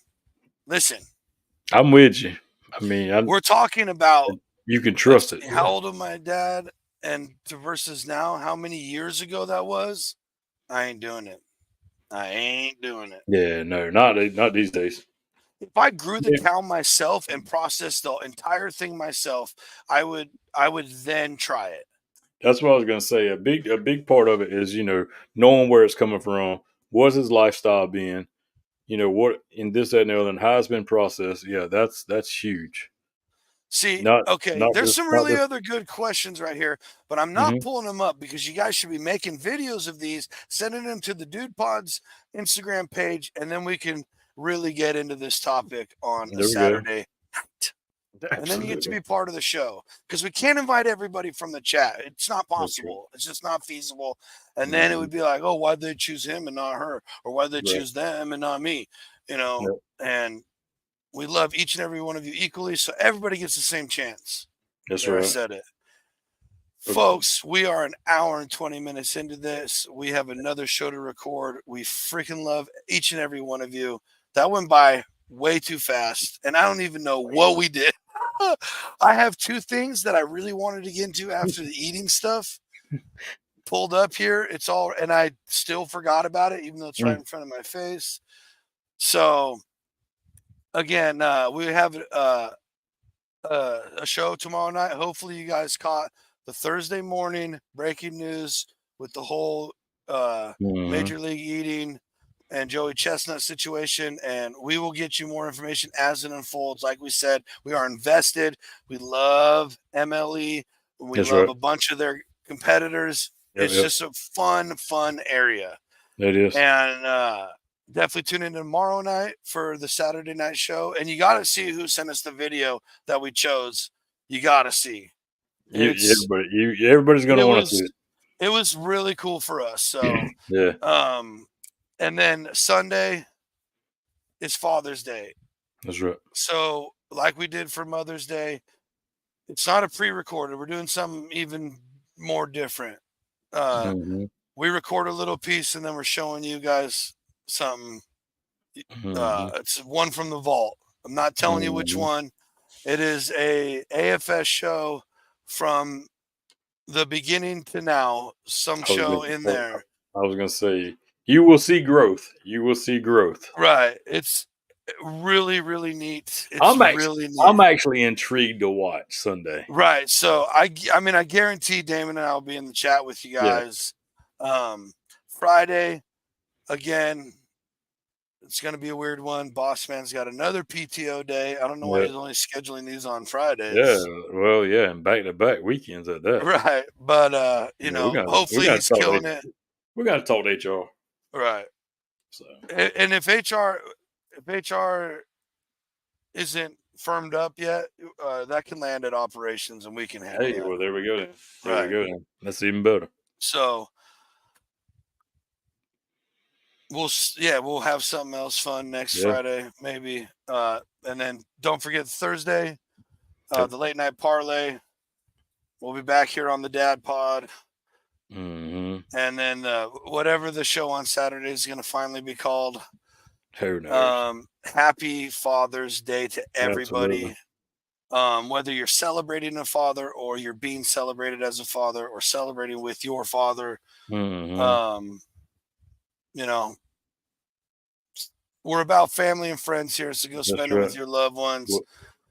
I'm with you. I mean, we're talking about. You can trust it. How old was my dad and versus now? How many years ago that was? I ain't doing it. Yeah, no, not these days. If I grew the cow myself and processed the entire thing myself, I would then try it. That's what I was gonna say. A big part of it is, you know, knowing where it's coming from. What's his lifestyle being? You know, what in this, that, and the other, and how it's been processed. Yeah, that's huge. See, there's some really other good questions right here, but I'm not pulling them up because you guys should be making videos of these, sending them to the Dude Pods Instagram page, and then we can really get into this topic on a Saturday night. And then you get to be part of the show, because we can't invite everybody from the chat. It's not possible. It's just not feasible. And then it would be like, oh, why'd they choose him and not her? Or why'd they choose them and not me? You know, and we love each and every one of you equally. So everybody gets the same chance. That's there, right. I said it. Folks, we are an hour and 20 minutes into this. We have another show to record. We freaking love each and every one of you. That went by way too fast, and I don't even know what we did. I have two things that I really wanted to get into after the eating stuff pulled up here. It's all, and I still forgot about it, even though it's right in front of my face. So, again, we have a show tomorrow night. Hopefully, you guys caught the Thursday morning breaking news with the whole Major League Eating and Joey Chestnut situation, and we will get you more information as it unfolds. Like we said, we are invested. We love MLE. We love a bunch of their competitors. It's just a fun area. It is. And definitely tune in tomorrow night for the Saturday night show. And you got to see who sent us the video that we chose. You got to see. Everybody's going to want to see it. It was really cool for us. So, yeah. And then Sunday is Father's Day. That's right. So, like we did for Mother's Day, it's not a pre-recorded. We're doing something even more different. We record a little piece, and then we're showing you guys something. It's one from the vault. I'm not telling you which one. It is a AFS show from the beginning to now. Some show in there. I was going to say, you will see growth. You will see growth. Right. It's really, really neat. I'm actually intrigued to watch Sunday. Right. So I mean, I guarantee Damon and I will be in the chat with you guys. Friday, again, it's going to be a weird one. Boss Man's got another PTO day. I don't know why he's only scheduling these on Fridays. Yeah. Well, yeah. And back-to-back weekends at that. Right. But, hopefully he's killing it. We got to talk to HR. Right. So, and if HR isn't firmed up yet, that can land at operations, and we can handle it. Well, there we go. There we go. That's even better. So we'll have something else fun next Friday, maybe. And then don't forget Thursday, the late night parlay. We'll be back here on the Dad Pod. And then whatever the show on Saturday is going to finally be called. Who knows? Happy Father's Day to everybody. Whether you're celebrating a father, or you're being celebrated as a father, or celebrating with your father, we're about family and friends here, so go spend it with your loved ones.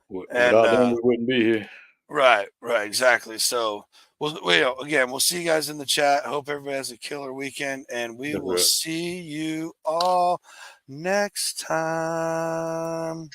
Without them, we wouldn't be here. Right, exactly. So, we'll see you guys in the chat. Hope everybody has a killer weekend, and we will see you all next time.